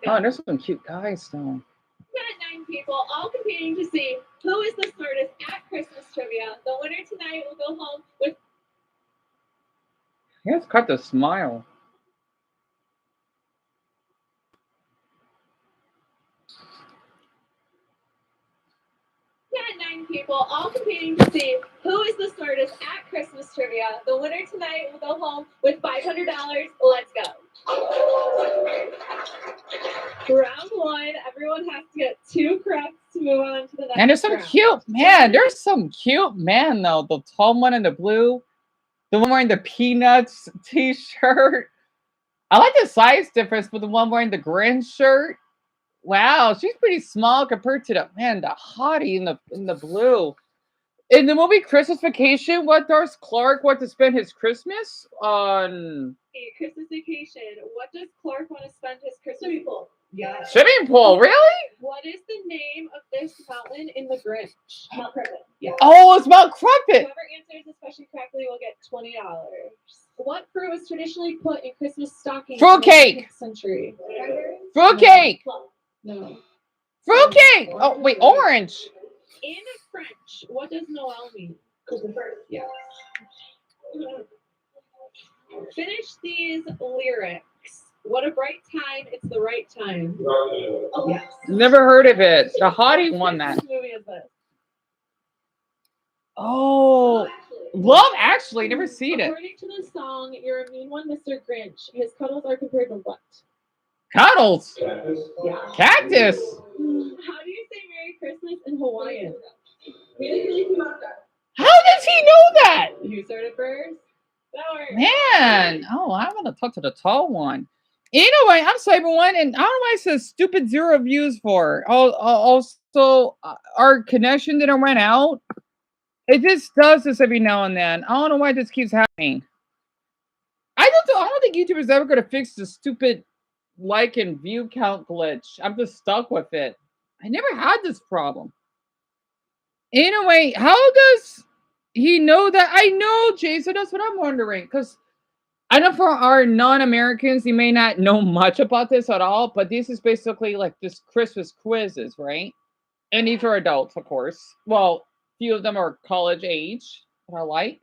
Oh, there's some cute guys though. Got 9 people all competing to see who is the smartest at Christmas trivia. The winner tonight will go home with. He has quite the smile. Got 9 people all competing to see who is the smartest at Christmas trivia. The winner tonight will go home with $500. Let's go. Round 1, everyone has to get 2 correct to move on to the next. And there's some round. cute man. There's some cute man though. The tall one in the blue, the one wearing the Peanuts t-shirt. I like the size difference, but the one wearing the Grinch shirt. Wow, she's pretty small compared to the hottie in the blue. In the movie Christmas Vacation, what does Clark want to spend his Christmas on? A Christmas Vacation. What does Clark want to spend his Christmas pool? Yes. Swimming pool, really? What is the name of this mountain in the Grinch? Mount Crumpet. Yeah. Oh, it's Mount Crumpet. Whoever answers this question correctly will get $20. What fruit was traditionally put in Christmas stockings? Fruitcake. In the 19th century. Fruitcake. No. Fruitcake. Oh wait, orange. In French, what does Noel mean? Yeah. Finish these lyrics. What a bright time, it's the right time. Oh, yes. Never heard of it. The hottie won that. What movie is this? Oh, Love Actually. Never seen it. According to the song, "You're a Mean One, Mr. Grinch," his cuddles are compared to what? Cuddles. Cactus. Yeah. Cactus. How do you say Merry Christmas in Hawaiian? How does he know that? You started first? That works. Man. Oh, I want to talk to the tall one. Anyway, I'm Cyber1, and I don't know why it says stupid 0 views for. Also, our connection didn't run out. It just does this every now and then. I don't know why this keeps happening. I don't think YouTube is ever going to fix the stupid like and view count glitch. I'm just stuck with it. I never had this problem. Anyway, how does he know that? I know, Jason. That's what I'm wondering. Because I know for our non-Americans, you may not know much about this at all, but this is basically like this Christmas quizzes, right? And these are adults, of course. Well, few of them are college age, that I like.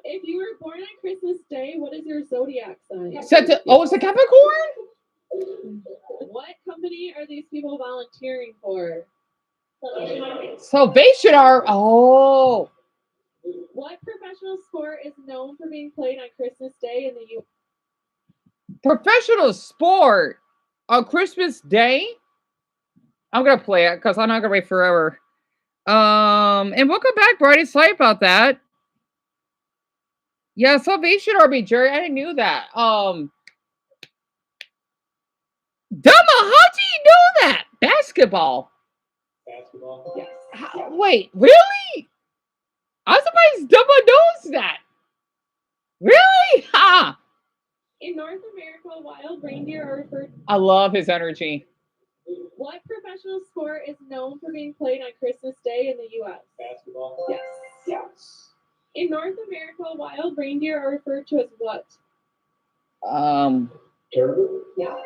If you were born on Christmas Day, what is your zodiac sign? It's a Capricorn? What company are these people volunteering for? Salvation Army. Oh. What professional sport is known for being played on Christmas Day in the U.S.? Professional sport on Christmas Day? I'm going to play it because I'm not going to wait forever. And welcome back, Brady. Sorry about that. Yeah, Salvation Army, Jerry. I didn't knew that. Duma, how do you know that? Basketball. Basketball. Yes. Wait, really? I'm surprised Duma knows that. Really? Ha! In North America, wild reindeer are referred. I love his energy. What professional sport is known for being played on Christmas Day in the U.S.? Basketball. Yes. Yes. In North America, wild reindeer are referred to as what? Turtle. Yeah.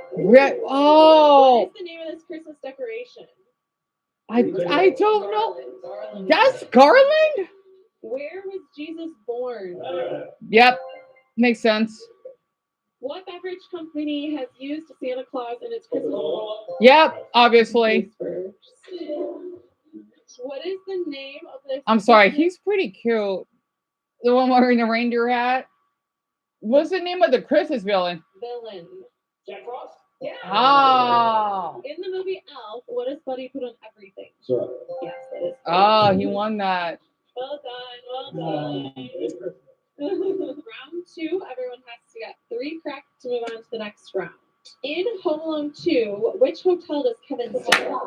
Oh. What is the name of this Christmas decoration? I don't know. Garland. That's Garland? Where was Jesus born? Yep. Makes sense. What beverage company has used Santa Claus in its Christmas? Yep, obviously. What is the name of this? I'm sorry, he's pretty cute. The one wearing the reindeer hat. What's the name of the Christmas villain? Villain. Jack Frost. Yeah. Oh. In the movie Elf, what does Buddy put on everything? Syrup. Yes, that is. Oh, he won that. Well done. Well done. Round 2, everyone has to get 3 correct to move on to the next round. In Home Alone 2, which hotel does Kevin stay at?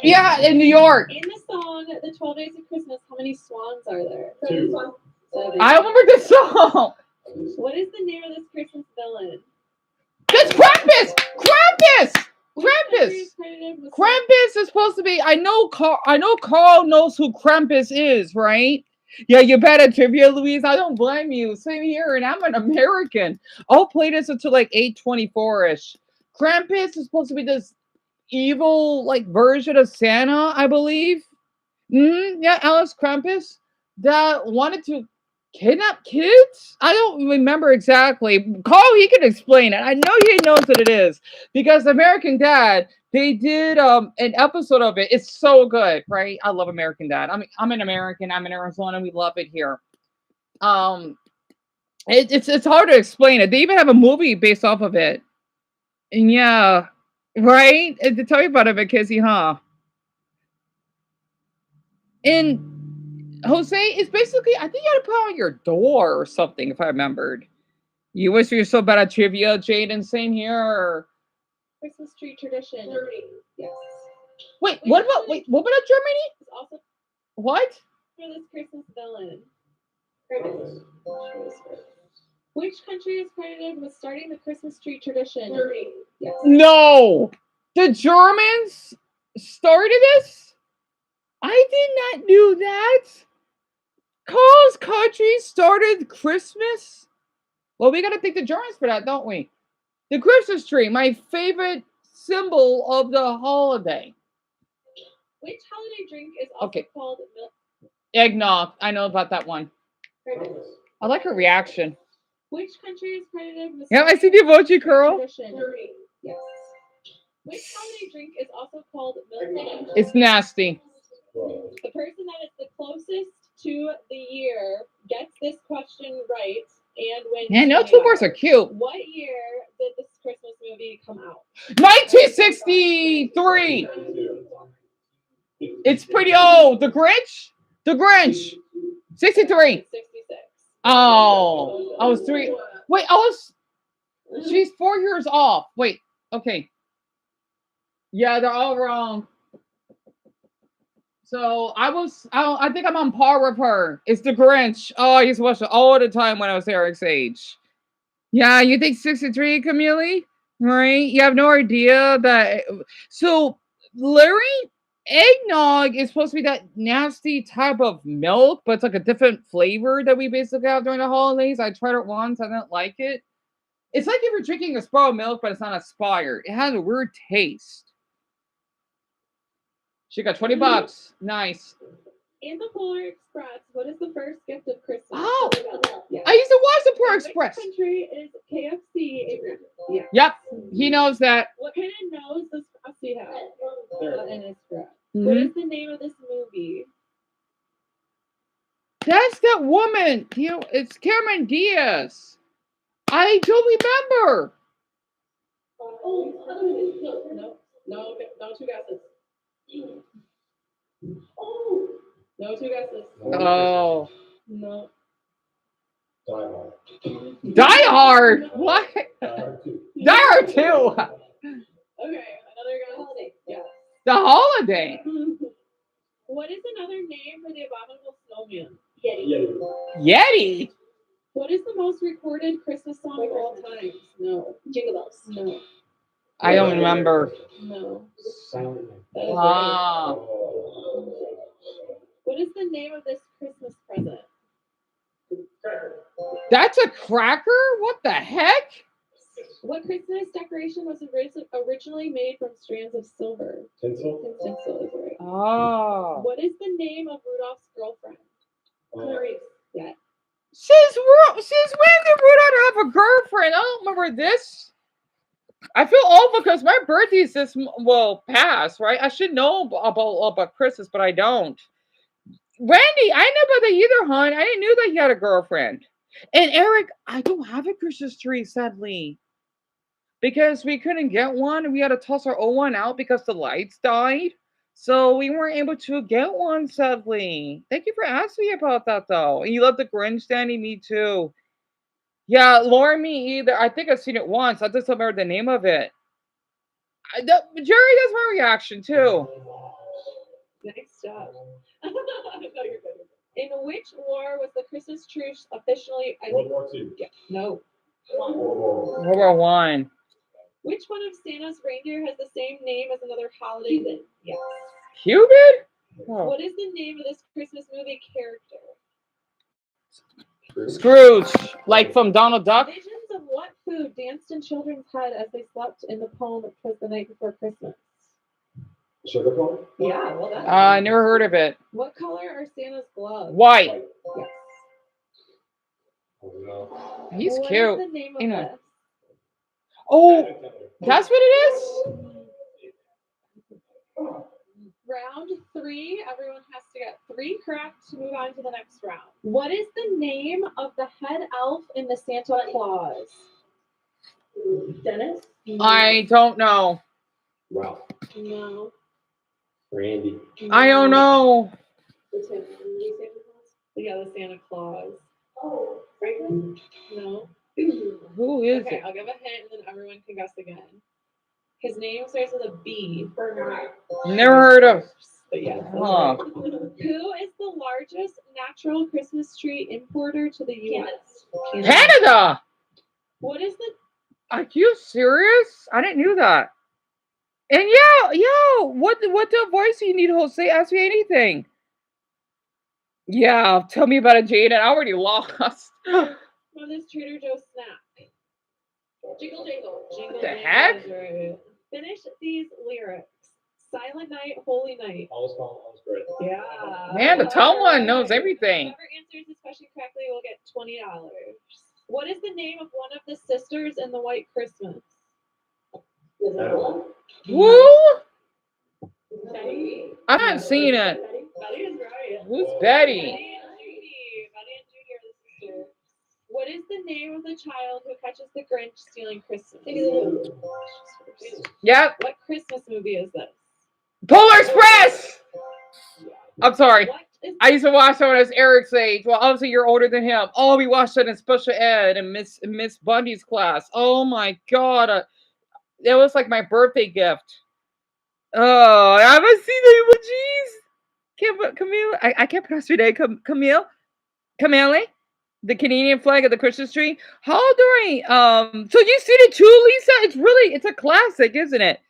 Yeah, in New York. In the song The 12 Days of Christmas, how many swans are there? 2. 7. I remember this song. What is the name of this Christmas villain? That's Krampus! Krampus! Krampus! Krampus. Krampus is supposed to be. I know Carl knows who Krampus is, right? Yeah, you bet at trivia, Louise. I don't blame you. Same here, and I'm an American. I'll play this until like 8:24-ish. Krampus is supposed to be this evil like version of Santa, I believe. Yeah, Alice Krampus that wanted to kidnap kids. I don't remember exactly. Carl, he can explain it. I know he knows what it is because American Dad. They did an episode of it. It's so good, right? I love American Dad. I'm an American. I'm in Arizona. We love it here. Um, it's hard to explain it. They even have a movie based off of it. And yeah, right. And to tell you about it, McKinsey, huh? And Jose, it's basically, I think you had to put on your door or something, if I remembered. You wish you were so bad at trivia, Jade, and same here. Or... Christmas tree tradition. Yes. Wait, what about Germany? It's also What? for this Christmas villain. Which country is credited with starting the Christmas tree tradition? Germany. Yes. No, the Germans started this. I did not do that. Carl's country started Christmas. Well, we got to thank the Germans for that, don't we? The Christmas tree, my favorite symbol of the holiday. Which holiday drink is also called milk? Eggnog. I know about that one. I like her reaction. Which country is credited with? Yeah, I see the emoji, Carl. Yes. Which holiday drink is also called milk? It's nasty. The person that is the closest to the year gets this question right and wins. Yeah, no, two boys are cute. What year did this Christmas movie come out? 1963. It's pretty old. The Grinch? The Grinch. 63. 66. Oh, I was 3. Wait, she's 4 years off. Wait, okay. Yeah, they're all wrong. So I think I'm on par with her. It's the Grinch. Oh, I used to watch it all the time when I was Eric's age. Yeah, you think 63, Camille? Right? You have no idea that. So, Larry, eggnog is supposed to be that nasty type of milk, but it's like a different flavor that we basically have during the holidays. I tried it once. I didn't like it. It's like if you're drinking a spoiled milk, but it's not expired. It has a weird taste. She got $20. Nice. In the Polar Express, what is the first gift of Christmas? Oh, yes. I used to watch the Polar Express. Which country is KFC? Yeah. Yep, he knows that. What kind of nose does Frosty have? And it's What Mhm. is the name of this movie? That's that woman. You know, it's Cameron Diaz. I don't remember. No, two guesses. No, two guesses. Oh, No. Die Hard. What? Die Hard 2. Okay, another guess. Yeah. The Holiday. What is another name for the abominable snowman? Yeti. What is the most recorded Christmas song of all time? No. Jingle Bells. No. I don't remember. No. Ah. What is the name of this Christmas present? That's a cracker? What the heck? What Christmas decoration was originally made from strands of silver? Tinsel? Tinsel is right. Oh. What is the name of Rudolph's girlfriend? Clarice. Yeah. Since when did Rudolph have a girlfriend? I don't remember this. I feel awful because my birthday's past, right? I should know about Christmas, but I don't. Randy, I know about that either, hon. I didn't know that he had a girlfriend. And Eric, I don't have a Christmas tree, sadly. Because we couldn't get one. And we had to toss our old one out because the lights died. So we weren't able to get one, sadly. Thank you for asking me about that, though. And you love the Grinch, Danny? Me too. Yeah, Lauren, me either. I think I've seen it once. I just don't remember the name of it. Jerry does my reaction, too. Next up. No, you're good. In which war was the Christmas truce officially ended? World War II. Yeah. No. World War One. Which one of Santa's reindeer has the same name as another holiday? Yes. Cupid? Oh. What is the name of this Christmas movie character? Scrooge, like from Donald Duck. Visions of what who danced in children's head as they slept in the poem "'Twas the Night Before Christmas"? Sugar plum? Yeah, well done. I never heard of it. What color are Santa's gloves? White. Yes. Oh, no. He's What cute. is the name of You know. this? Oh, that's what it is? Round 3. Everyone has to get 3 correct to move on to the next round. What is the name of the head elf in the Santa Claus? Dennis? I don't know. Ralph. No. Randy. I don't know. Yeah, the Santa Claus. Oh, Franklin? No. Who is Okay, it? I'll give a hint and then everyone can guess again. His name starts with a B. Bernard. Never heard of. But yes. Huh. Who is the largest natural Christmas tree importer to the U.S.? Canada. What is the Are you serious? I didn't know that. And what the voice do you need, Jose? Ask me anything. Yeah, tell me about it, Jade. I already lost. what is Trader Joe's snack? Jingle jingle. Jingle What the jingle heck? is right. Finish these lyrics. Silent night, holy night. Always calm, always great. Yeah. Man, the tall one knows Alright. everything. Whoever answers this question correctly will get $20. What is the name of one of the sisters in the White Christmas? Madeline. Woo! Betty. I haven't seen it. Betty is right. Who's Betty? Betty and Judy. Betty and Judy are the sisters. What is the name of the child who catches the Grinch stealing Christmas? Yep. What Christmas movie is this? Polar Express! I'm sorry. What is I used to watch that when I was Eric's age. Well, obviously you're older than him. Oh, we watched that in special ed and Miss Bundy's class. Oh my god. It was like my birthday gift. Oh, I haven't seen the emojis. Camille. I can't pronounce your name. Camille. The Canadian flag of the Christmas tree. How do I so you seen it too, Lisa? It's a classic, isn't it?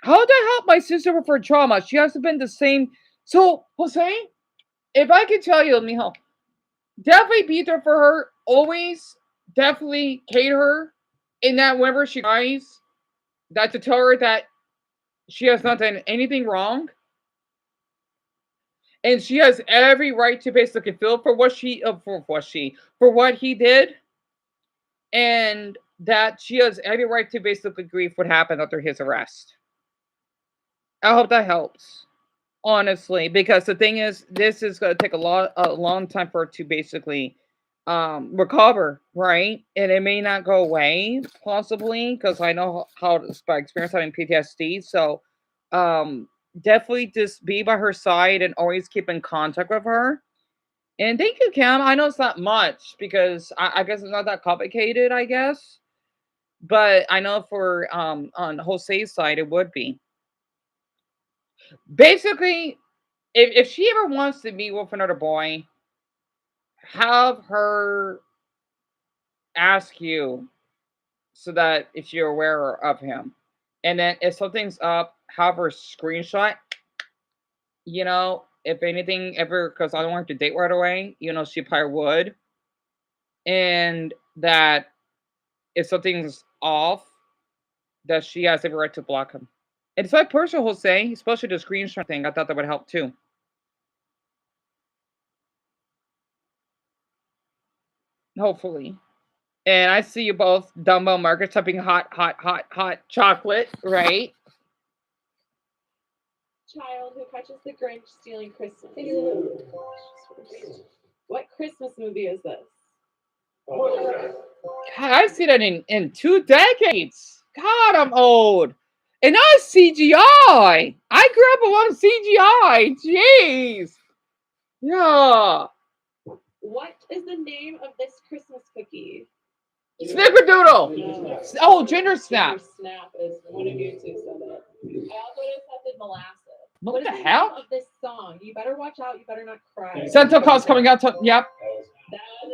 How did I help my sister with her trauma? She has been the same. So, Jose, if I could tell you, Mijo, definitely be there for her. Always, definitely cater her. In that whenever she cries, that to tell her that she has not done anything wrong, and she has every right to basically feel for what for what he did, and that she has every right to basically grieve what happened after his arrest. I hope that helps. Honestly, because the thing is, this is going to take a long time for her to basically recover, right? And it may not go away, possibly, because I know how it's by experience having PTSD. So definitely just be by her side and always keep in contact with her. And thank you, Cam. I know it's not much because I guess it's not that complicated, I guess. But I know for on Jose's side it would be. Basically, if she ever wants to meet with another boy, have her ask you so that if you're aware of him. And then if something's up, have her screenshot, if anything ever, because I don't want her to date right away, she probably would. And that if something's off, that she has every right to block him. And it's my personal Jose, especially the screenshot thing. I thought that would help too. Hopefully. And I see you both, dumbbell markers, typing hot, hot, hot, hot chocolate, right? child who catches the Grinch stealing Christmas? What Christmas movie is this? God, I've seen it in 2 decades. God, I'm old. And now it's CGI. I grew up on CGI. Jeez. Yeah. What is the name of this Christmas cookie? Snickerdoodle. No. Oh, Ginger Snap. Ginger Snap is one of you two said it. I also accepted molasses. What is the the hell? name of this song? You better watch out. You better not cry. Santa Claus coming out. Yep. That was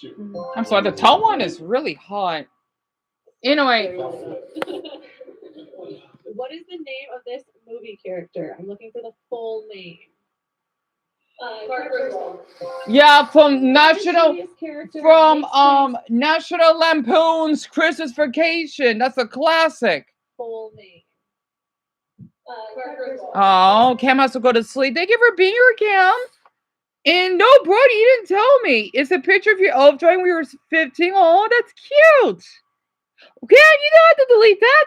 a tie. I'm sorry. The tall one is really hot. Anyway. What is the name of this movie character? I'm looking for the full name. Yeah, from What National mischievous character from makes pranks National Lampoon's Christmas Vacation. That's a classic. full name? Oh, Cam has to go to sleep. Thank you for being here, Cam. And no, Brody, you didn't tell me. It's a picture of your elf drawing when you were 15. Oh, that's cute. Cam, you don't have to delete that.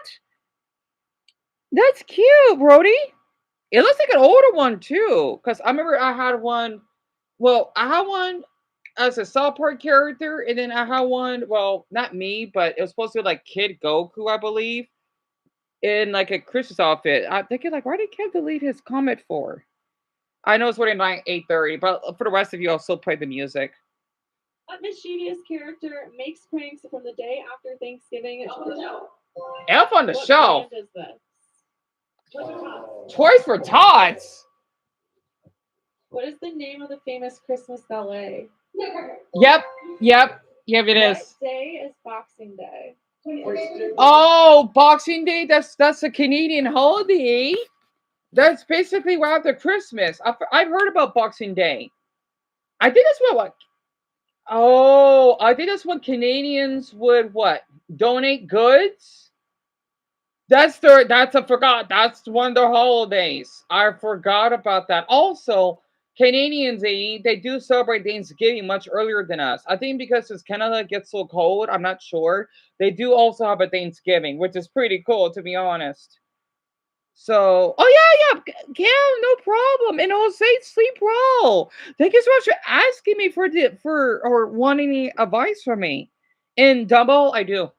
That's cute, Brody. It looks like an older one too. Because I remember I had one. Well, I had one as a South Park character, and then I had one. Well, not me, but it was supposed to be like Kid Goku, I believe, in like a Christmas outfit. I'm thinking like, why did Kid delete his comment for? I know it's running like 8:30, but for the rest of you, I'll still play the music. What mischievous character makes pranks from the day after Thanksgiving? Elf on the What Shelf. brand is this? Toys for Tots. What is the name of the famous Christmas ballet? Yep, yep, it What is. day is Boxing Day? Oh, Boxing Day. That's a Canadian holiday. That's basically right after Christmas. I've heard about Boxing Day. I think that's what. Oh, I think that's when Canadians would what donate goods. That's I forgot. That's one of the holidays. I forgot about that. Also, Canadians they do celebrate Thanksgiving much earlier than us. I think because as Canada gets so cold, I'm not sure. They do also have a Thanksgiving, which is pretty cool to be honest. So, oh yeah, Cam, no problem. And Jose, sleep well. Thank you so much for asking me for or wanting any advice from me. And Dumbo, I do.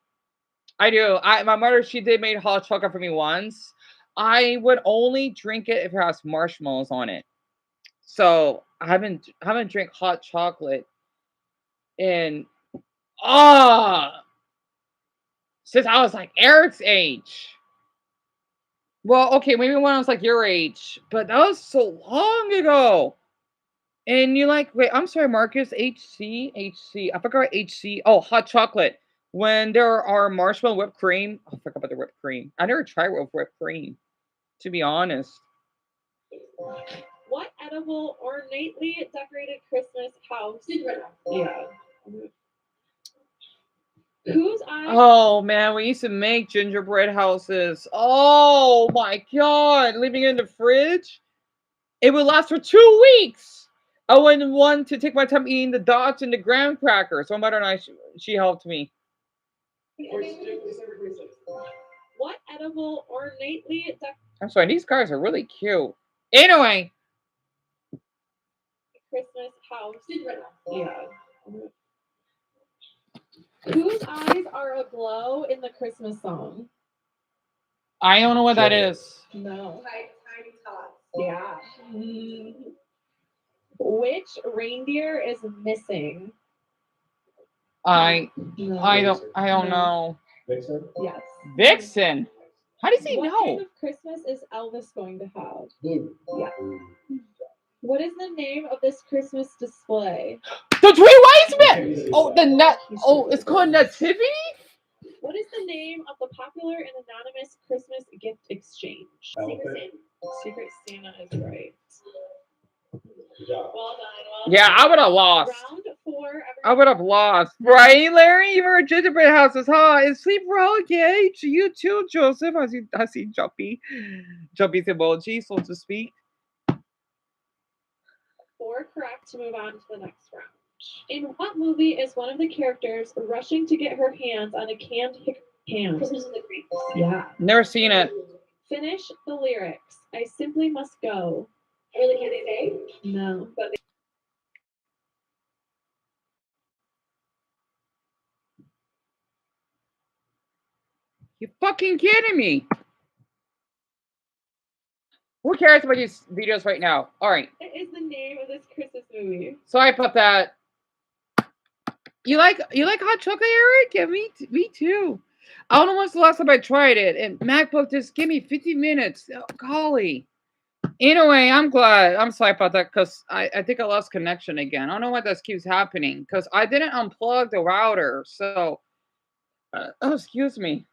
I do. My mother she did make hot chocolate for me once. I would only drink it if it has marshmallows on it. So I haven't drank hot chocolate in ah since I was like Eric's age. Well, okay, maybe when I was like your age, but that was so long ago. And you like, wait, I'm sorry, Marcus, HC. I forgot HC. Oh, hot chocolate. When there are marshmallow whipped cream. Oh, I forgot about the whipped cream. I never tried whipped cream, to be honest. What edible ornately decorated Christmas house? Yeah. Whose eyes? Oh man, we used to make gingerbread houses. Oh my god, leaving it in the fridge. It would last for 2 weeks. I wouldn't want to take my time eating the dots and the graham crackers. So my mother and she helped me. What edible ornately decorated I'm sorry, these cars are really cute. Anyway, Christmas house? Yeah. Whose eyes are aglow in the Christmas song? I don't know what that is. No. Yeah. Which reindeer is missing? I No. I don't No. know. Vixen? Yes. Vixen. How does he What kind know? of Christmas is Elvis going to have? Blue. Yeah. What is the name of this Christmas display? The Three Wise Men. Oh, the nut. Oh, it's called Nativity. What is the name of the popular and anonymous Christmas gift exchange? Elephant. Secret Santa is right. Good job. Well done. Yeah, I would have lost. Round 4. I would have lost. Right, Larry? You were at gingerbread houses, huh? And sleep well, yeah. You too, Joseph. I see Jumpy's emoji, so to speak. 4 correct to move on to the next round. In what movie is one of the characters rushing to get her hands on a canned ham? Christmas in the Creek. Yeah. Never seen it. Finish the lyrics. I simply must go. I really can't say. No. But You fucking kidding me? Who cares about these videos right now? All right. it is the name of this Christmas movie. Sorry about that. You like hot chocolate, Eric? Yeah, me too. I don't know when's the last time I tried it. And MacBook just give me 50 minutes. Oh, golly. Anyway, I'm glad. I'm sorry about that because I think I lost connection again. I don't know why this keeps happening because I didn't unplug the router. So, oh, excuse me.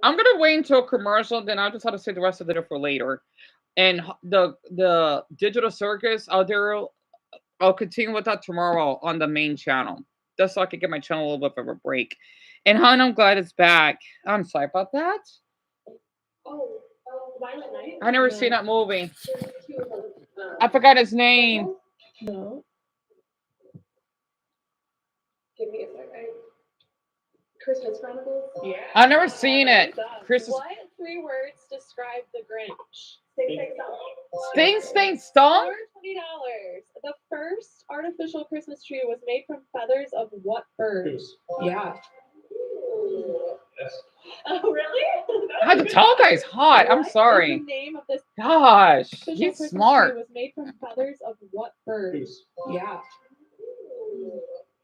I'm gonna wait until commercial, then I'll just have to save the rest of it for later. And the digital circus, I'll do I'll continue with that tomorrow on the main channel. Just so I can get my channel a little bit of a break. And hon, I'm glad it's back. I'm sorry about that. Oh, Violent Night? I never No. seen that movie. There's two of them. I forgot his name. No. Give me a second. Christmas Chronicles? Yeah. I've never seen it. Christmas. What three words describe the Grinch? Sting, Sting, Stung? $20. The first artificial Christmas tree was made from feathers of what bird? Goose. Yeah. Yes. Oh, really? God, the tall guy's hot. I'm What is sorry. the name of this Gosh, artificial he's Christmas smart. tree was made from feathers of what bird? Goose. Yeah.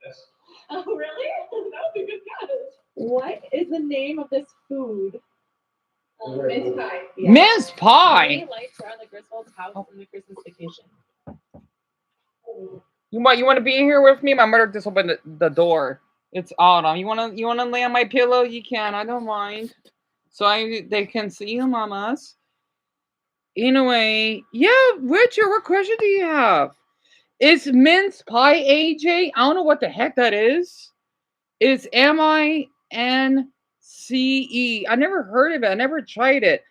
Yes. Oh, really? That was a good guess. What is the name of this food? Mince pie. Yeah. Mince How many pie. lights are on the Griswold's house in the Christmas vacation? You want to be here with me? My mother just opened the door. It's autumn. You wanna lay on my pillow? You can. I don't mind. So they can see you, mamas. Anyway, yeah, Richard, what question do you have? It's mince pie, AJ. I don't know what the heck that is. It's MINCE. I never heard of it. I never tried it.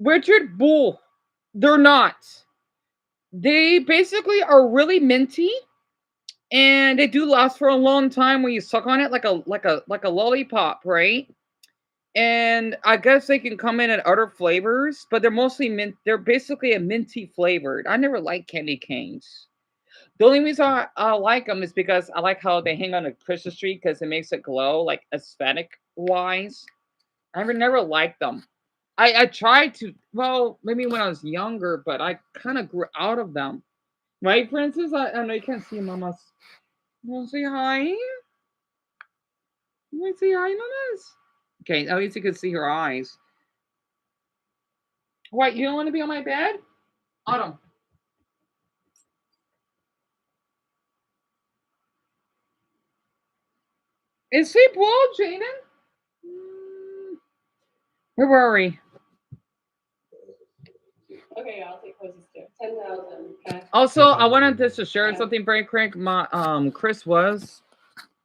Richard Bull. They're not. They basically are really minty, and they do last for a long time when you suck on it like a lollipop, right? And I guess they can come in other flavors, but they're mostly mint. They're basically a minty flavored. I never liked candy canes. The only reason I like them is because I like how they hang on a Christmas tree because it makes it glow, like aesthetic wise. I never liked them. I tried to, well, maybe when I was younger, but I kind of grew out of them. Right, Princess? I know you can't see Mama's. You want to say hi? You want to say hi, Mamas? Okay, at least you can see her eyes. What, you don't want to be on my bed? Autumn. Is sleep well, Jaden? Where were we? Okay, I'll take quizzes too. 10,000. Okay. Also, I wanted just to share something very quick. My Chris was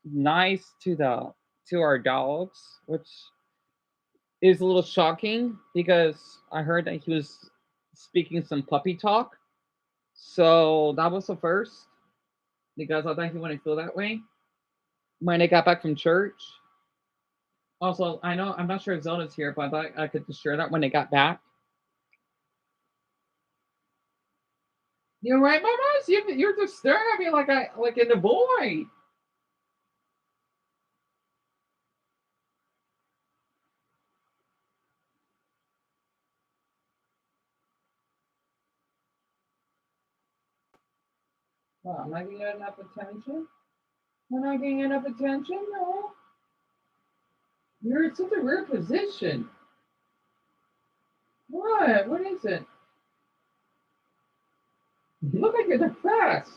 nice to our dogs, which is a little shocking because I heard that he was speaking some puppy talk. So that was the first because I thought he wouldn't feel that way when they got back from church. Also, I know I'm not sure if Zelda's here, but I thought I could just share that when they got back. You're right, Mamas. You're just staring at me like in the void. Well, I'm not getting enough attention. I'm not getting enough attention. No, you're in such a weird position. What? What is it? You look like you're depressed.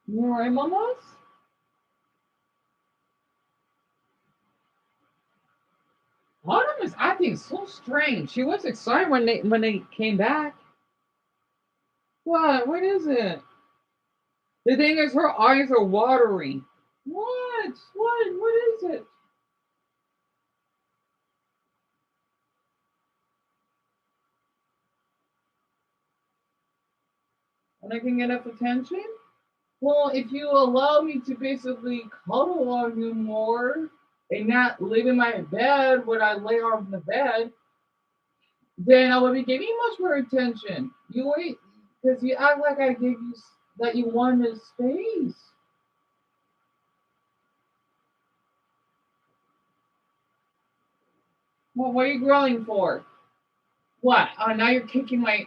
You all right, Mamas? Autumn is acting so strange. She was excited when they came back. What? What is it? The thing is, her eyes are watery. What? What? What is it? And I can get enough attention? Well, if you allow me to basically cuddle on you more and not live in my bed when I lay on the bed, then I would be giving you much more attention. You wait, because you act like I gave you that you wanted space. Well, what are you growling for? What? Oh, now you're kicking my.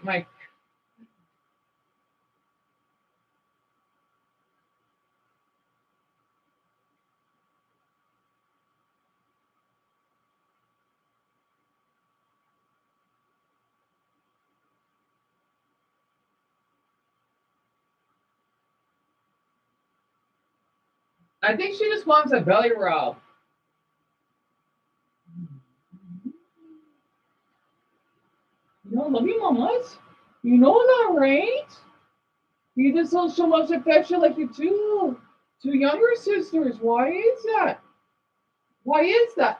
I think she just wants a belly rub. No, love you, mamas. You know that, right? You just don't show much affection like you do to younger sisters. Why is that? Why is that?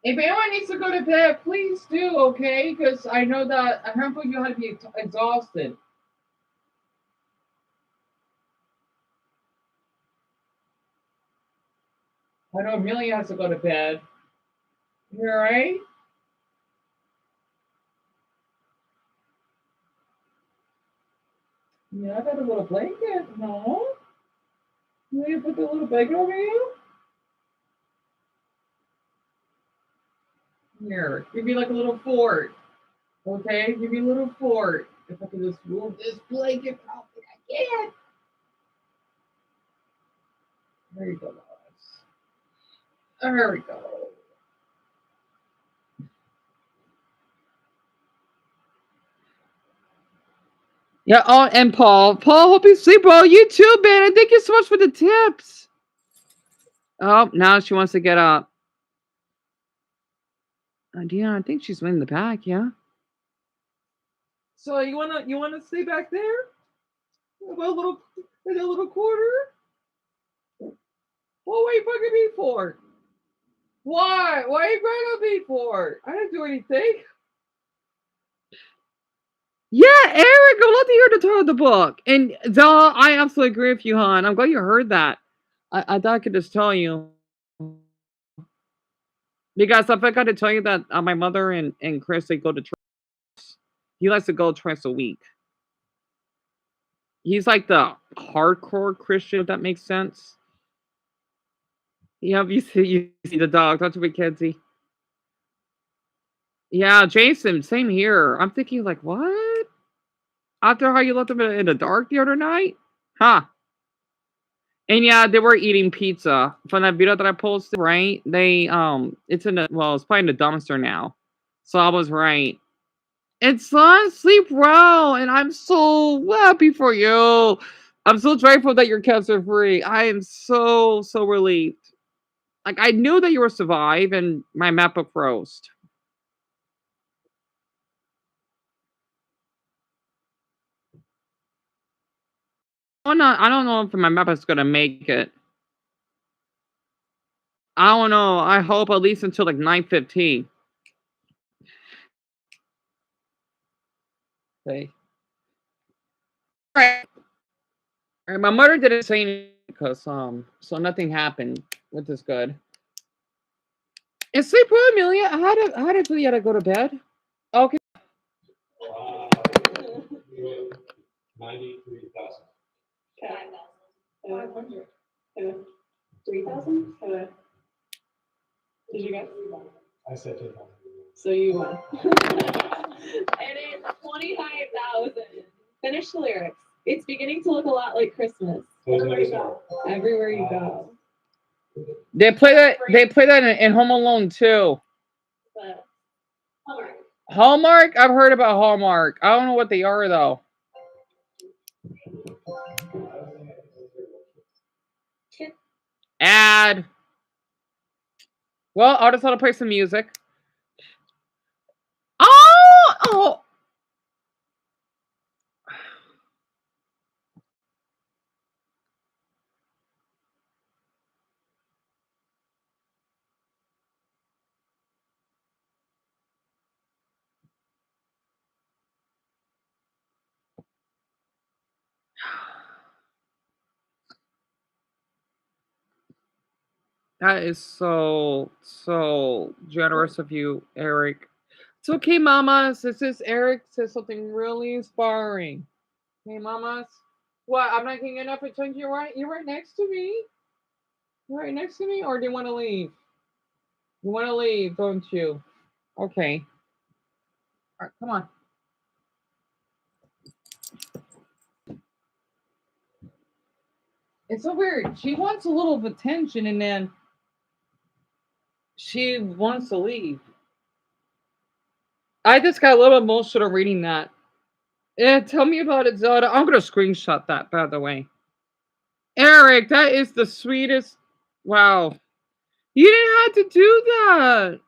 If anyone needs to go to bed, please do, okay? Because I know that a handful of you had to be exhausted. I know Amelia has to go to bed. You all right? Yeah, I got a little blanket. No? You put the little blanket over you? Here, give me like a little fort. Okay, give me a little fort. If I can just move this blanket, I don't think I can. There you go, guys. There we go. Yeah, oh, and Paul. Paul, hope you sleep well. You too, man. And thank you so much for the tips. Oh, now she wants to get up. Yeah, I think she's in the back, yeah. So you wanna stay back there? In a little corner? What were you bugging me for? Why? Why are you crying on me for? I didn't do anything. Yeah, Eric, I love to hear the tone of the book. And duh, I absolutely agree with you, hon. I'm glad you heard that. I thought I could just tell you. Because I forgot to tell you that my mother and Chris, they go to church. He likes to go twice a week. He's like the hardcore Christian, if that makes sense. Yeah, you see the dog, don't you, Mackenzie? Yeah, Jason, same here. I'm thinking like, what? After how you left them in the dark the other night? Huh. And yeah, they were eating pizza from that video that I posted, right? They it's in the well, it's probably in the dumpster now. So I was right. And son, sleep well, and I'm so happy for you. I'm so grateful that you're cancer free. I am so relieved. Like I knew that you were survive, and my MacBook froze. Oh no, I don't know if my MacBook's gonna make it. I don't know. I hope at least until like 9:15. Okay. Alright. Alright, my mother didn't say anything because so nothing happened, which is good. And sleep well, Amelia. How did you gotta go to bed? Okay. Wow. 93,000. 500. 3,000? Did you guess? I said 10,000. So you won. It is 25,000. Finish the lyrics. It's beginning to look a lot like Christmas. Everywhere you go. Everywhere you go. They play that. They play that in Home Alone too. But Hallmark. Hallmark. I've heard about Hallmark. I don't know what they are though. Ad. Well, I'll just have to play some music. Oh. That is so generous of you, Eric. It's okay, mamas. This is Eric says something really inspiring. Hey, mamas. What? I'm not getting enough attention. You're right next to me. You're right next to me, or do you want to leave? You want to leave, don't you? Okay. All right, come on. It's so weird. She wants a little of attention, and then she wants to leave. I just got a little emotional reading that. Yeah, tell me about it, Zelda. I'm gonna screenshot that, by the way. Eric, that is the sweetest. Wow. You didn't have to do that.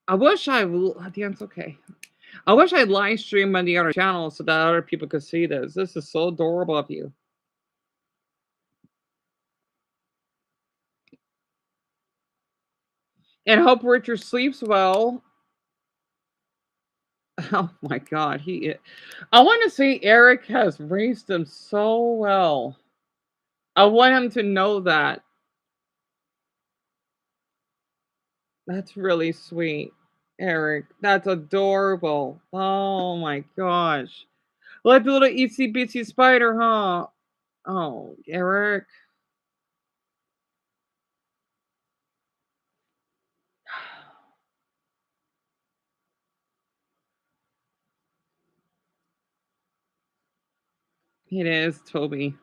I wish I yeah, it's okay. I wish I live streamed on the other channel so that other people could see this. This is so adorable of you. And hope Richard sleeps well. Oh my god, I wanna say Eric has raised him so well. I want him to know that. That's really sweet, Eric. That's adorable. Oh my gosh. Like the little itsy bitsy spider, huh? Oh, Eric. It is, Toby.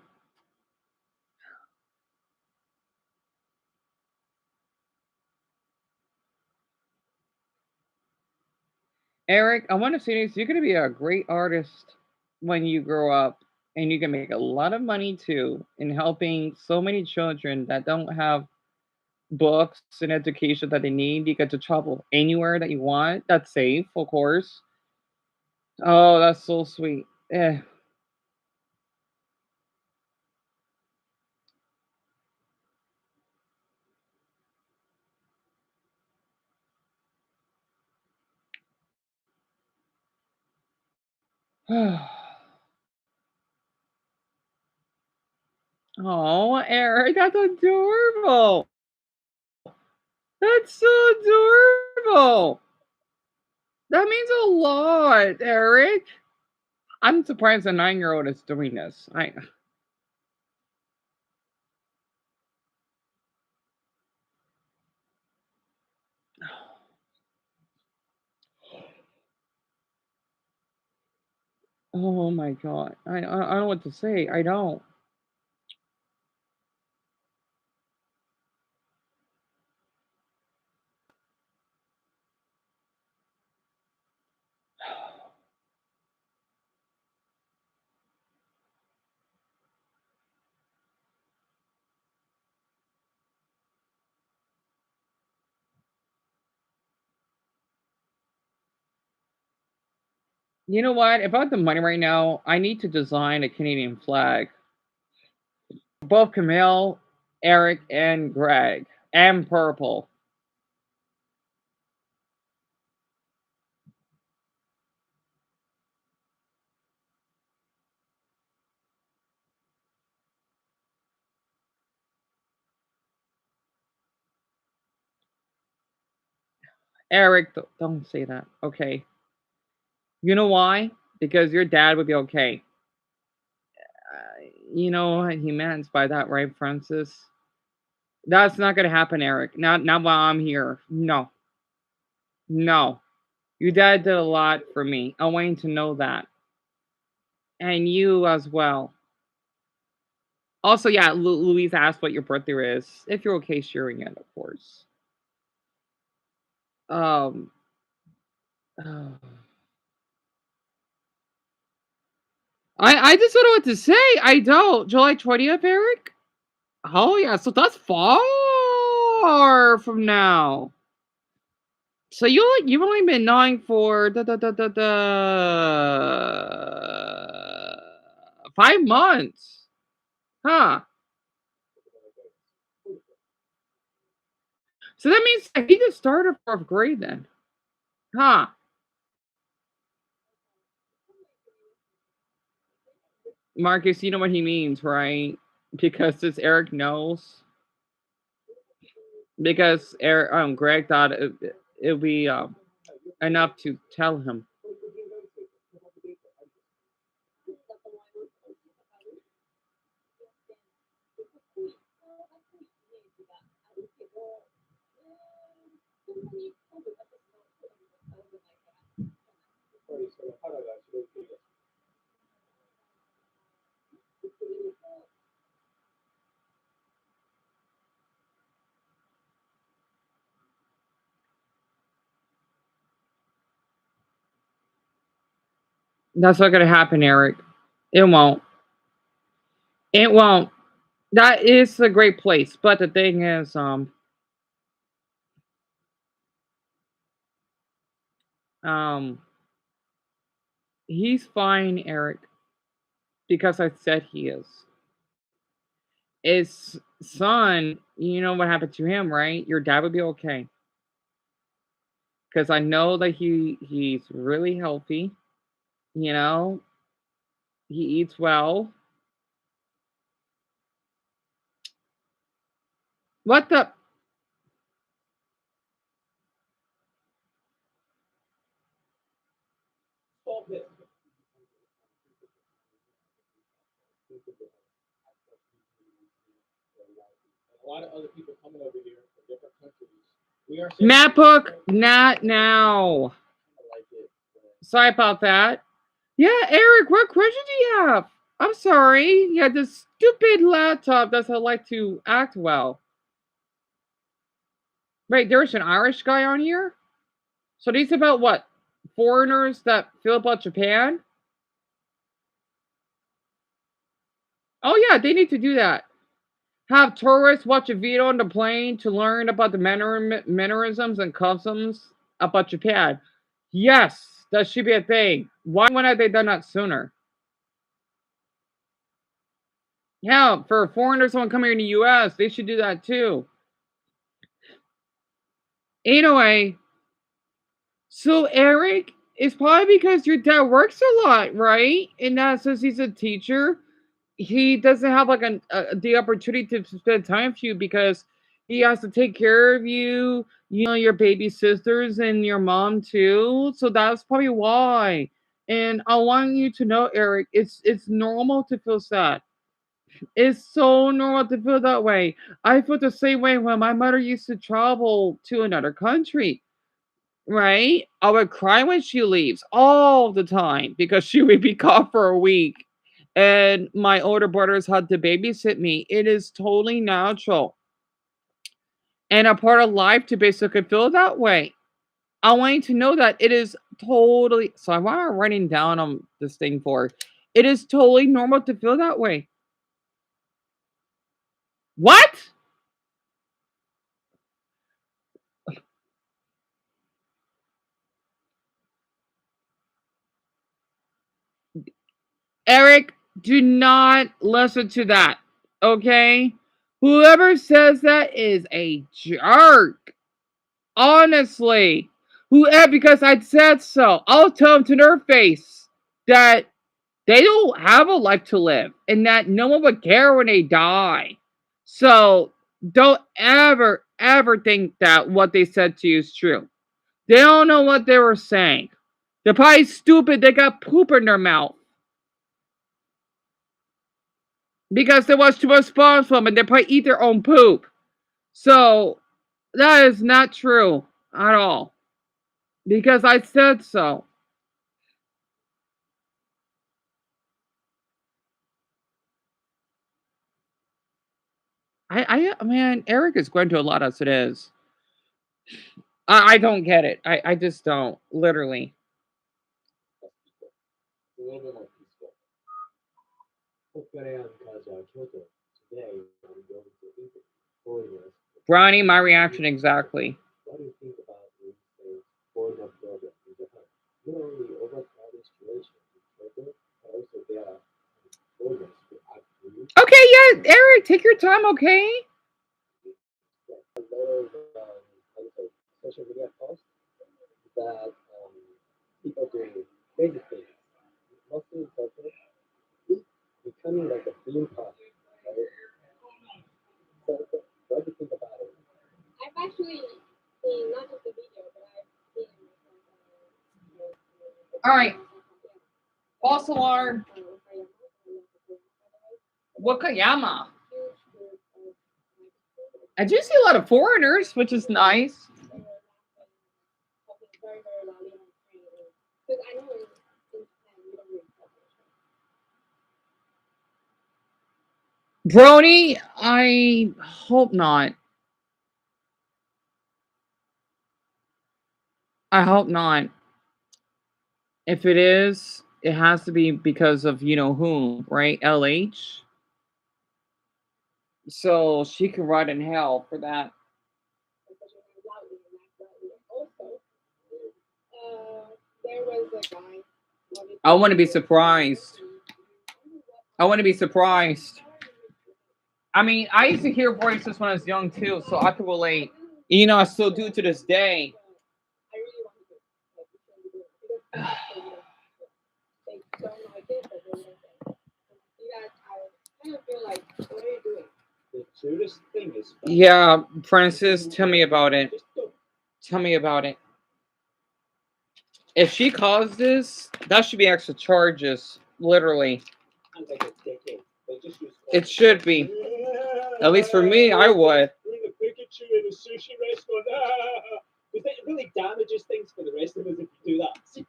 Eric, I want to say this. You're going to be a great artist when you grow up, and you can make a lot of money too in helping so many children that don't have books and education that they need. You get to travel anywhere that you want. That's safe, of course. Oh, that's so sweet. Eh. Oh, Eric, that's adorable. That's so adorable. That means a lot, Eric. I'm surprised a 9-year-old is doing this. I Oh my god. I don't know what to say. I don't. You know what? If I had the money right now, I need to design a Canadian flag. Both Camille, Eric, and Greg. And purple. Eric, don't say that. Okay. You know why? Because your dad would be okay. You know what he meant by that, right, Francis? That's not gonna happen, Eric. Not while I'm here. No. No. Your dad did a lot for me. I want you to know that. And you as well. Also, yeah, Louise asked what your birthday is. If you're okay sharing it, of course. Um, oh. I just don't know what to say. I don't. July 20th, Eric? Oh yeah, so that's far from now. So you've only been gnawing for 5 months. Huh. So that means that he just started 4th grade then. Huh. Marcus, you know what he means, right? Because this Eric knows. Because Greg thought it would be enough to tell him. That's not gonna happen, Eric. It won't. It won't. That is a great place, but the thing is, um, he's fine, Eric, because I said he is. His son, you know what happened to him, right? Your dad would be okay. Because I know that he's really healthy, you know, he eats well. What the Stop it. A lot of other people coming over here from different countries. We are macbook? Not now. like it. Sorry about that. Yeah, Eric, what question do you have? I'm sorry. Yeah, this stupid laptop doesn't like to act well. Wait, there's an Irish guy on here? So these about what? Foreigners that feel about Japan? Oh yeah, they need to do that. Have tourists watch a video on the plane to learn about the mannerisms and customs about Japan. Yes, that should be a thing. Why have they done that sooner? Yeah, for foreigners who come here in the US, they should do that too. Anyway, so Eric, it's probably because your dad works a lot, right? And that since he's a teacher, he doesn't have like the opportunity to spend time with you because he has to take care of you, you know, your baby sisters and your mom too. So that's probably why. And I want you to know, Eric, it's normal to feel sad. It's so normal to feel that way. I felt the same way when my mother used to travel to another country, right? I would cry when she leaves all the time because she would be gone for a week. And my older brothers had to babysit me. It is totally natural and a part of life to basically feel that way. I want you to know that it is totally so. Why am I writing down on this thing for? It is totally normal to feel that way. What? Eric, do not listen to that. Okay? Whoever says that is a jerk. Honestly. Whoever, because I said so. I'll tell them to their face that they don't have a life to live and that no one would care when they die. So don't ever think that what they said to you is true. They don't know what they were saying. They're probably stupid. They got poop in their mouth because they watch too much SpongeBob and they probably eat their own poop. So that is not true at all because I said so. Man, Eric is going to a lot as it is. I don't get it. I just don't. Literally. A little bit more peaceful. Kyoto. Today, I'm going to Egypt. Foreigners. Brownie, my reaction exactly. What do you think about this foreigner program in Japan? Not only overcrowded situation in Kyoto, but also there are foreigners who actually Okay, yeah, Eric, take your time, okay? a lot of how to say, social media posts that people doing crazy things. Mostly in Tokyo, it's becoming like a theme park. Right? So, what do you think about it? I've actually seen not just the video, but I've seen All right, false alarm. Wakayama. I do see a lot of foreigners, which is nice. because I know in Japan you don't really talk. Brony, I hope not. I hope not. If it is, it has to be because of you know whom, right? LH. So she can rot in hell for that. Also, there was a guy. I want to be surprised. I want to be surprised. I mean, I used to hear voices when I was young too, so I could relate. You know, I still do to this day. I really wanted to. They don't like it, but they like it. You guys, I kind of feel like, what are you doing? The tourist thing is fun. Yeah, Francis, tell me about it. Tell me about it. If she caused this, that should be extra charges. Literally. Like a decade. They just use It should be. At least for me, I would. Bring a Pikachu in a sushi restaurant. Because it really damages things for the rest of us if you do that.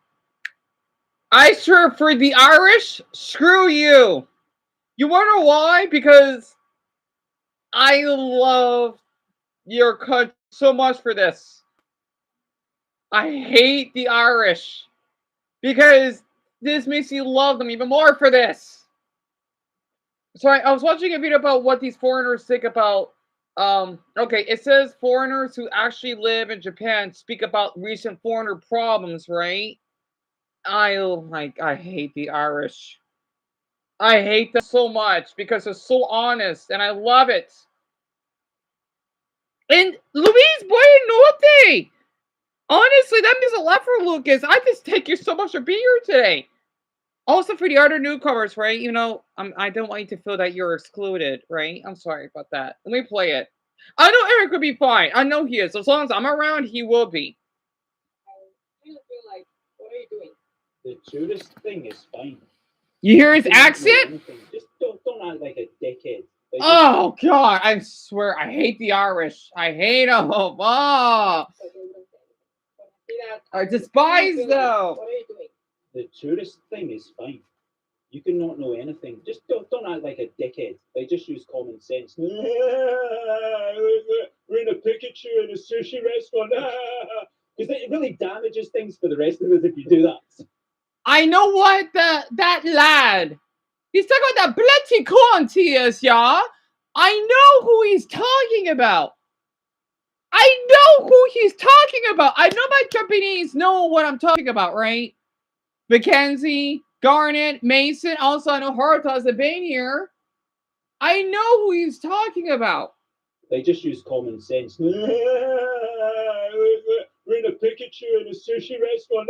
I swear for the Irish, screw you. You wonder why? Because I love your country so much for this. I hate the Irish because this makes you love them even more for this. So I was watching a video about what these foreigners think about. Okay, it says foreigners who actually live in Japan speak about recent foreigner problems, right? I hate the Irish. I hate them so much because they're so honest and I love it. And Luis Buenote! Honestly, that means a lot for Lucas. I just thank you so much for being here today. Also for the other newcomers, right? You know, I don't want you to feel that you're excluded, right? I'm sorry about that. Let me play it. I know Eric would be fine. I know he is. As long as I'm around, he will be. I kind of feel like, what are you doing? The tourist thing is fine. You hear his You don't know accent? anything. Just don't act like a dickhead. Like, Oh God, I swear I hate the Irish. I hate them. Oh, I despise them. What are you doing? the tourist thing is fine. You can not know anything. Just don't act like a dickhead. They just use common sense. We're in a Pikachu in a sushi restaurant. Because it really damages things for the rest of us if you do that. I know what that lad. He's talking about that bloody cunt he is, y'all. I know who he's talking about. I know who he's talking about. I know my Japanese know what I'm talking about, right? Mackenzie, Garnet, Mason. Also, I know Haruta has been here. I know who he's talking about. They just use common sense. We're in a Pikachu in a sushi restaurant.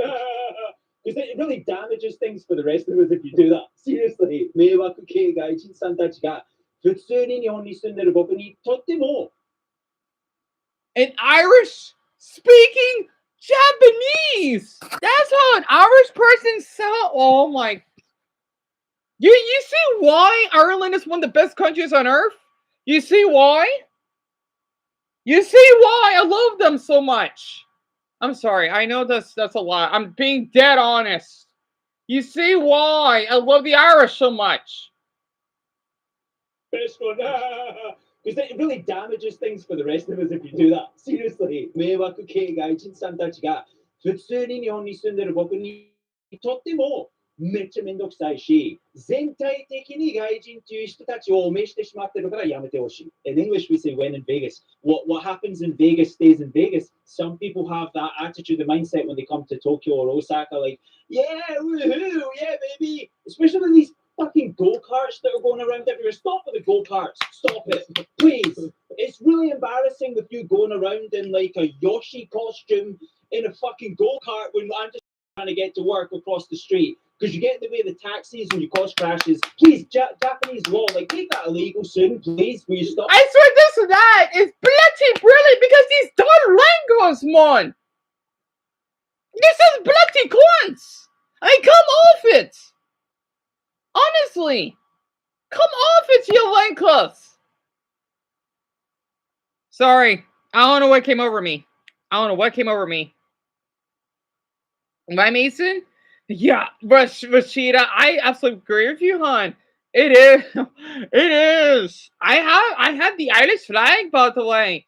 Because it really damages things for the rest of us if you do that. Seriously. 迷惑系外人さんたちが普通に日本に住んでる僕にとっても An Irish speaking Japanese. That's how an Irish person sounds. Oh my. You see why Ireland is one of the best countries on earth? You see why? You see why I love them so much. I'm sorry. I know that's a lot. I'm being dead honest. You see why I love the Irish so much. best one. Because it really damages things for the rest of us if you do that. Seriously. 迷惑系外人さんたちが普通に日本に住んでる僕にとってもめっちゃめんどくさいし、全体的に外人という人たちを召してしまってるからやめてほしい。In English, we say when in Vegas. What happens in Vegas stays in Vegas. Some people have that attitude, the mindset when they come to Tokyo or Osaka, like, yeah, woohoo, yeah, baby. Especially these fucking go-karts that are going around everywhere. Stop with the go-karts. Stop it. Please. It's really embarrassing with you going around in like a Yoshi costume in a fucking go-kart when I'm just trying to get to work across the street. Because you get in the way of the taxis and you cause crashes. Please, Japanese law, like, make that illegal soon, please. Will you stop? I swear this and that is bloody brilliant because these darn langos, man. This is bloody cunts. I mean, come off it. Honestly. Come off it, you langos. Sorry. I don't know what came over me. I don't know what came over me. My Mason? Yeah, Rashida, I absolutely agree with you, hon. It is. It is. I have the Irish flag, by the way.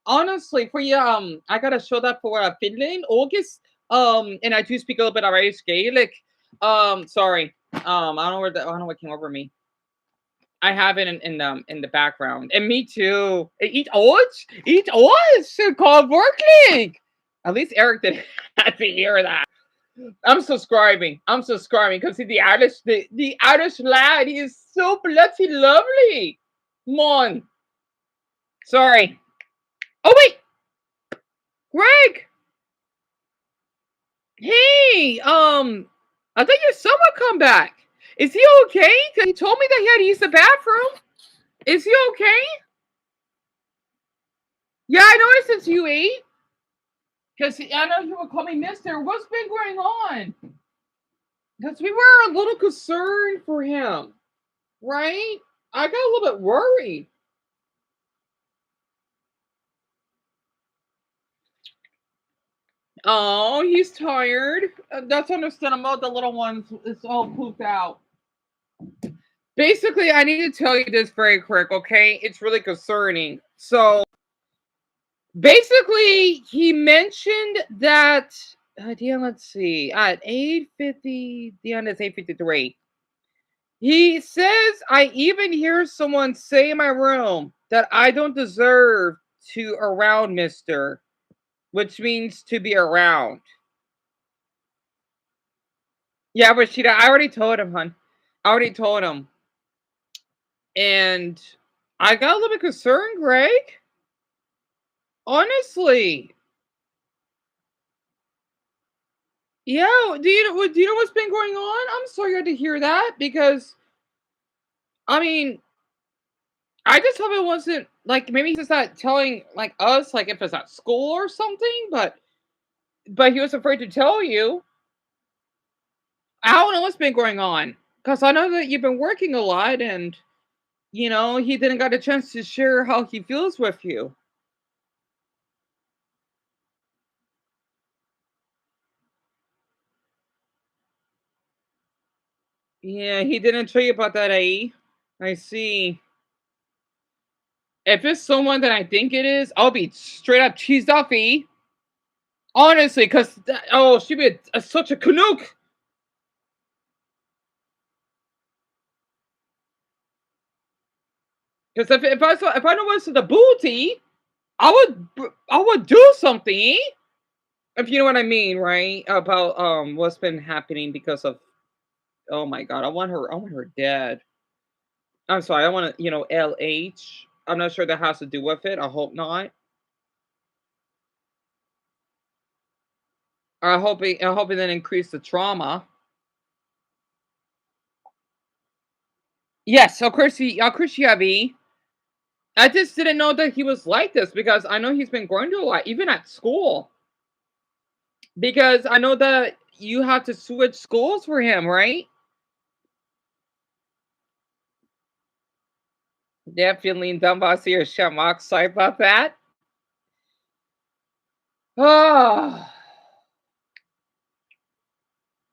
Honestly, for you, I gotta show that for Finland, August. And I do speak a little bit Irish Gaelic. Sorry. I don't know what came over me. I have it in the background, and me too. Eat oats, eat oats. Call Berkeley. At least Eric didn't have to hear that. I'm subscribing. I'm subscribing because the Irish lad, he is so bloody lovely. Come on. Sorry. Oh wait, Greg. Hey, I think your son would come back. Is he okay? Cause he told me that he had to use the bathroom. Is he okay? Yeah, I noticed it's you ate. Because I know you would call me Mister. What's been going on? Because we were a little concerned for him, right? I got a little bit worried. Oh, he's tired. That's understandable. The little one's is all pooped out. Basically, I need to tell you this very quick, okay? It's really concerning. So, basically, he mentioned that. Dion, let's see. At 8:50, Dion is 8:53. He says, I even hear someone say in my room that I don't deserve to around Mister, which means to be around. Yeah, Rashida, I already told him, hon. I already told him. And I got a little bit concerned, Greg. Honestly. Yeah, do you know what's been going on? I'm sorry to hear that because I mean, I just hope it wasn't like maybe he's just not telling like us like if it's at school or something, but he was afraid to tell you. I don't know what's been going on because I know that you've been working a lot, and he didn't got a chance to share how he feels with you. Yeah, he didn't tell you about that, AE. I see. If it's someone that I think it is, I'll be straight up cheesed off, E. Honestly, because oh, she'd be such a canuck. Because if I know it's the booty, I would do something. E. If you know what I mean, right? About what's been happening because of oh my god, I want her dead. I'm sorry, I want to LH. I'm not sure that has to do with it. I hope not. I hope it didn't increase the trauma. Yes, of course you have E. I just didn't know that he was like this because I know he's been going through a lot, even at school. Because I know that you have to switch schools for him, right? Yeah, feeling dumb about your Shamrock. Sorry about that. Oh,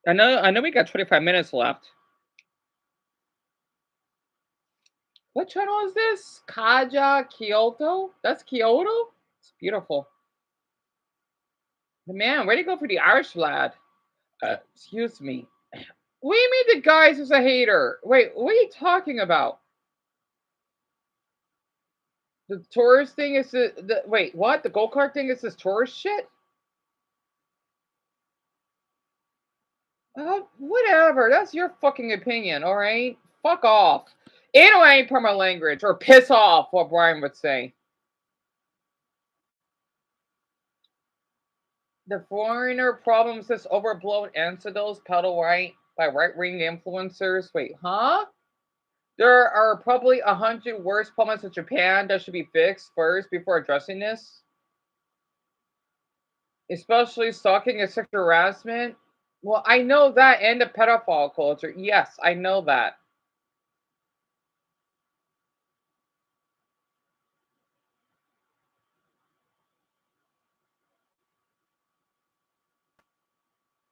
I know we got 25 minutes left. What channel is this? Kaja Kyoto? That's Kyoto? It's beautiful. The man, where'd he go for the Irish lad? Excuse me. What do you mean the guys is a hater? Wait, what are you talking about? The tourist thing is the wait, what? The go-kart thing is this tourist shit? Whatever. That's your fucking opinion, all right? Fuck off. Anyway, per my language, or piss off, what Brian would say. The foreigner problems is overblown anecdotes peddled by right-wing influencers. Wait, huh? There are probably 100 worse problems in Japan that should be fixed first before addressing this. Especially stalking and sexual harassment. Well, I know that and the pedophile culture. Yes, I know that.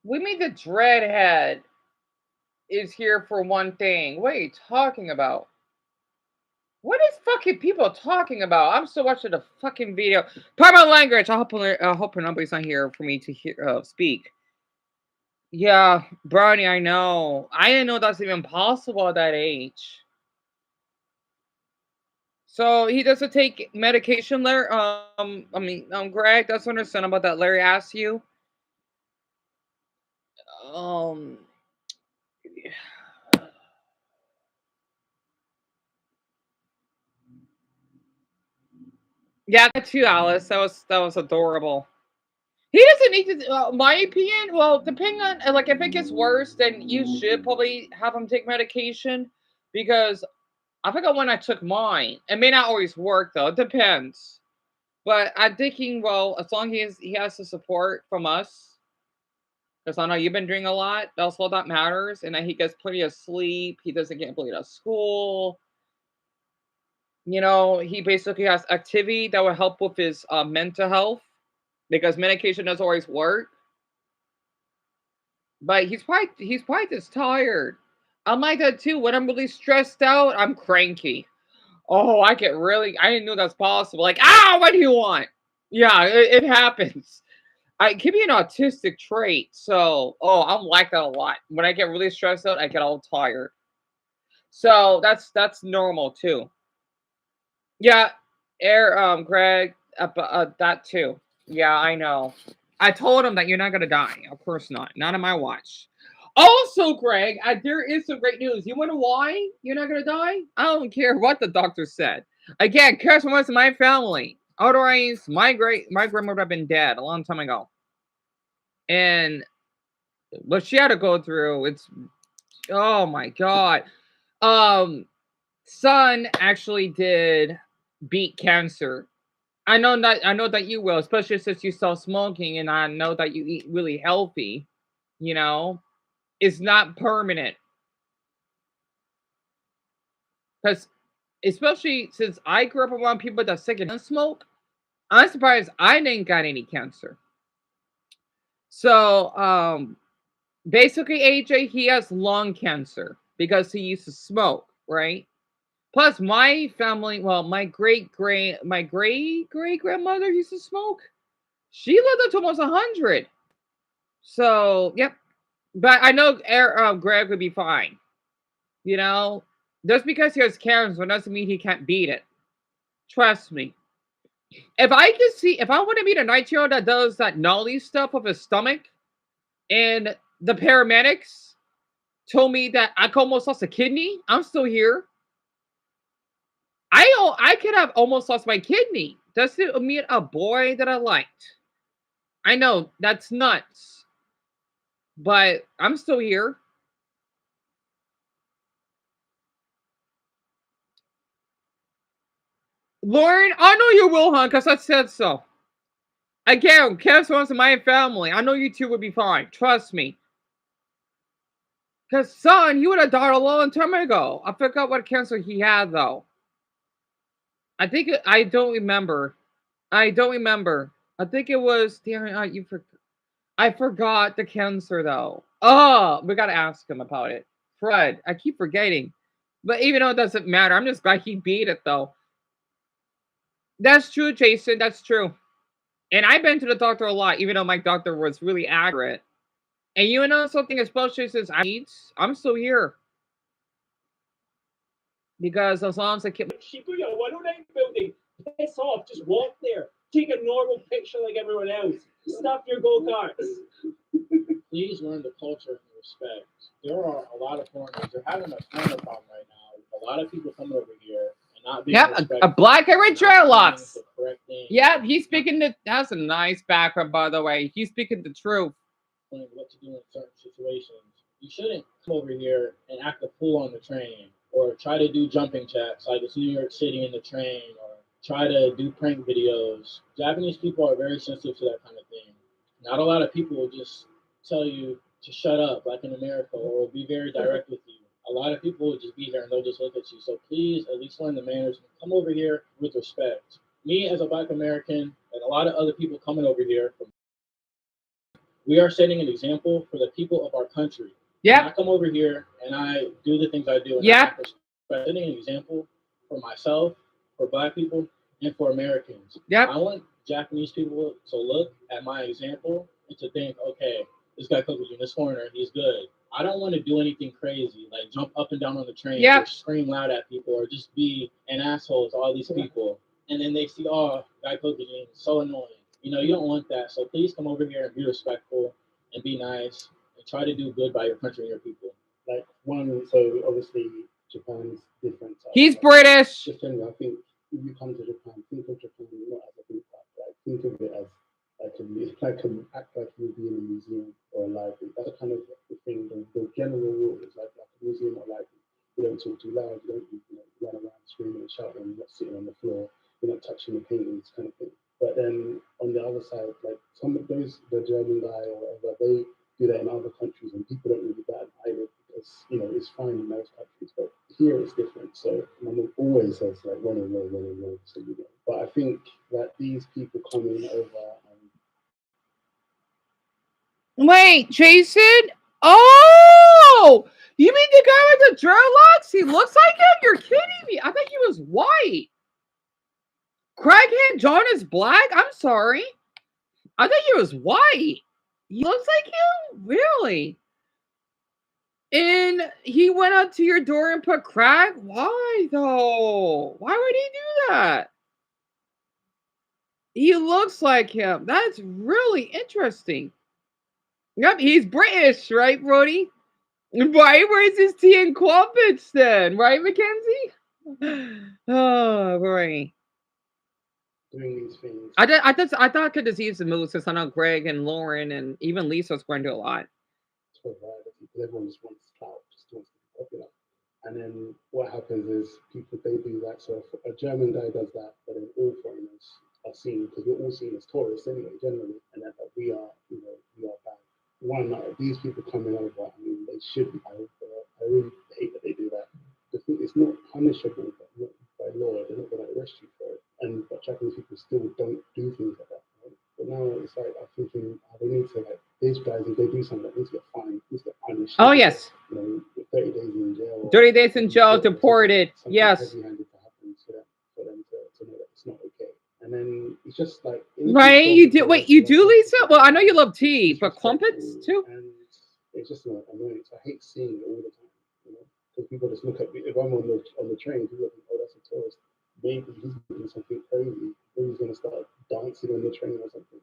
We mean the dreadhead is here for one thing. What are you talking about? What is fucking people talking about? I'm still watching the fucking video. Pardon my language. I hope nobody's not here for me to hear speak. Yeah, Brownie, I know. I didn't know that's even possible at that age. So he doesn't take medication, Larry. Greg, that's understandable that Larry asked you. Um, yeah, that too, Alice. That was adorable. He doesn't need to. My opinion. Well, depending on like if it gets worse, then you should probably have him take medication because I forgot when I took mine. It may not always work though. It depends. But I'm thinking, well, as long as he has the support from us, because I know you've been doing a lot, that's all that matters. And that he gets plenty of sleep. He doesn't get bullied at school. He basically has activity that will help with his mental health because medication doesn't always work. But he's probably just tired. I'm like that too. When I'm really stressed out, I'm cranky. Oh, I didn't know that's possible. Like, what do you want? Yeah, it happens. It can be an autistic trait. So, I'm like that a lot. When I get really stressed out, I get all tired. So that's normal too. Yeah, Greg, that too. Yeah, I know. I told him that you're not gonna die. Of course not. Not on my watch. Also, Greg, there is some great news. You want to why you're not gonna die? I don't care what the doctor said. Again, cares for most of my family. Otherwise, my grandma would have been dead a long time ago. And what she had to go through, it's oh my god. Um, Son actually did beat cancer. I know that you will, especially since you stop smoking and I know that you eat really healthy, you know. It's not permanent. Because especially since I grew up around people that sick and smoke, I'm surprised I didn't got any cancer. So basically AJ he has lung cancer because he used to smoke, right? Plus my family, well, my great grandmother used to smoke. She lived up to almost 100. So, yep. But I know Greg would be fine. You know, just because he has cancer doesn't mean he can't beat it. Trust me. If I want to meet a 19-year-old that does that gnarly stuff with his stomach, and the paramedics told me that I almost lost a kidney, I'm still here. I could have almost lost my kidney. Just to meet a boy that I liked. I know that's nuts, but I'm still here. Lauren, I know you will, hon, because I said so. Again, cancer runs in my family. I know you two would be fine. Trust me. Because, son, he would have died a long time ago. I forgot what cancer he had, though. I don't remember. I don't remember. I think it was. Damn it, I forgot the cancer, though. Oh, we got to ask him about it. Fred, I keep forgetting. But even though it doesn't matter, I'm just glad he beat it, though. That's true, Jason. That's true. And I've been to the doctor a lot, even though my doctor was really accurate. And you know something, especially since I'm still here. Because as long as I keep Shibuya 109 building. Piss off. Just walk there. Take a normal picture like everyone else. Stop your go karts. Please learn the culture and the respect. There are a lot of foreigners. They're having a foreigner problem right now. A lot of people coming over here and not being a black and red dreadlocks. Yeah, he's Not speaking the. That's a nice background, by the way. He's speaking the truth. knowing what to do in certain situations. You shouldn't come over here and act a fool on the train or try to do jumping jacks like it's New York City in the train or try to do prank videos. Japanese people are very sensitive to that kind of thing. Not a lot of people will just tell you to shut up like in America or will be very direct with you. A lot of people will just be there and they'll just look at you. So please at least learn the manners and come over here with respect. Me as a black American and a lot of other people coming over here from we are setting an example for the people of our country. Yeah. I come over here and I do the things I do. And Yeah. I'm setting an example for myself, for black people, and for Americans. Yep. I want Japanese people to look at my example and to think, okay, this guy Kokuji in this corner, he's good. I don't want to do anything crazy, like jump up and down on the train Yep. or scream loud at people or just be an asshole to all these people. And then they see, oh, Guy Cookie is so annoying. You don't want that. So please come over here and be respectful and be nice and try to do good by your country and your people. Like one, so obviously Japan's different. He's British. Just generally, I think if you come to Japan, think of Japan not as a theme park, right? Think of it as act like you would be in a museum or a library. That's kind of the thing. The general rule is like a museum or library. You don't talk too loud. You don't run around screaming and shouting. You're not sitting on the floor. You're not touching the paintings, kind of thing. But then on the other side, like some of those, the German guy or whatever, they do that in other countries, and people don't really bat an eyelid because it's fine in most countries, but here it's different. So my mum always says like run away, run away. So But I think that these people coming over and Wait, Jason? Oh, you mean the guy with the dreadlocks? He looks like him? You're kidding me. I thought he was white. Crackhead John is black? I'm sorry. I thought he was white. He looks like him? Really? And he went up to your door and put crack? Why though? Why would he do that? He looks like him. That's really interesting. Yep, he's British, right, Brody? Right? Where's his tea and crumpets then? Right, Mackenzie? Oh, boy. doing these things. I thought I could just use the moves because I know Greg and Lauren and even Lisa's going to do a lot. For variety, because everyone just wants clout, just wants to be popular. And then what happens is people they do that. So if a German guy does that, but then all foreigners are seen because we're all seen as tourists anyway, generally, and that we are, we are bad. One, these people coming over, I mean, they should be. I really hate that they do that. The thing it's not punishable, but not by law. They're not going to arrest you for it. And but Japanese people still don't do things like that. Right? But now it's like I'm thinking they need to like these guys if they do something, they need to get fined, they need to get punished. Oh, yes. 30 days in jail. 30 days in jail, deported. Yes. Heavy-handed to happen for them to know that it's not okay. And then it's just like right. You do wait. You do, Lisa? Well, I know you love tea, but crumpets too. And it's just annoying. So I hate seeing it all the time. Because people just look at me. If I'm on the train, people think, "Oh, that's a tourist. Maybe he's doing something crazy. Maybe he's gonna start dancing on the train or something."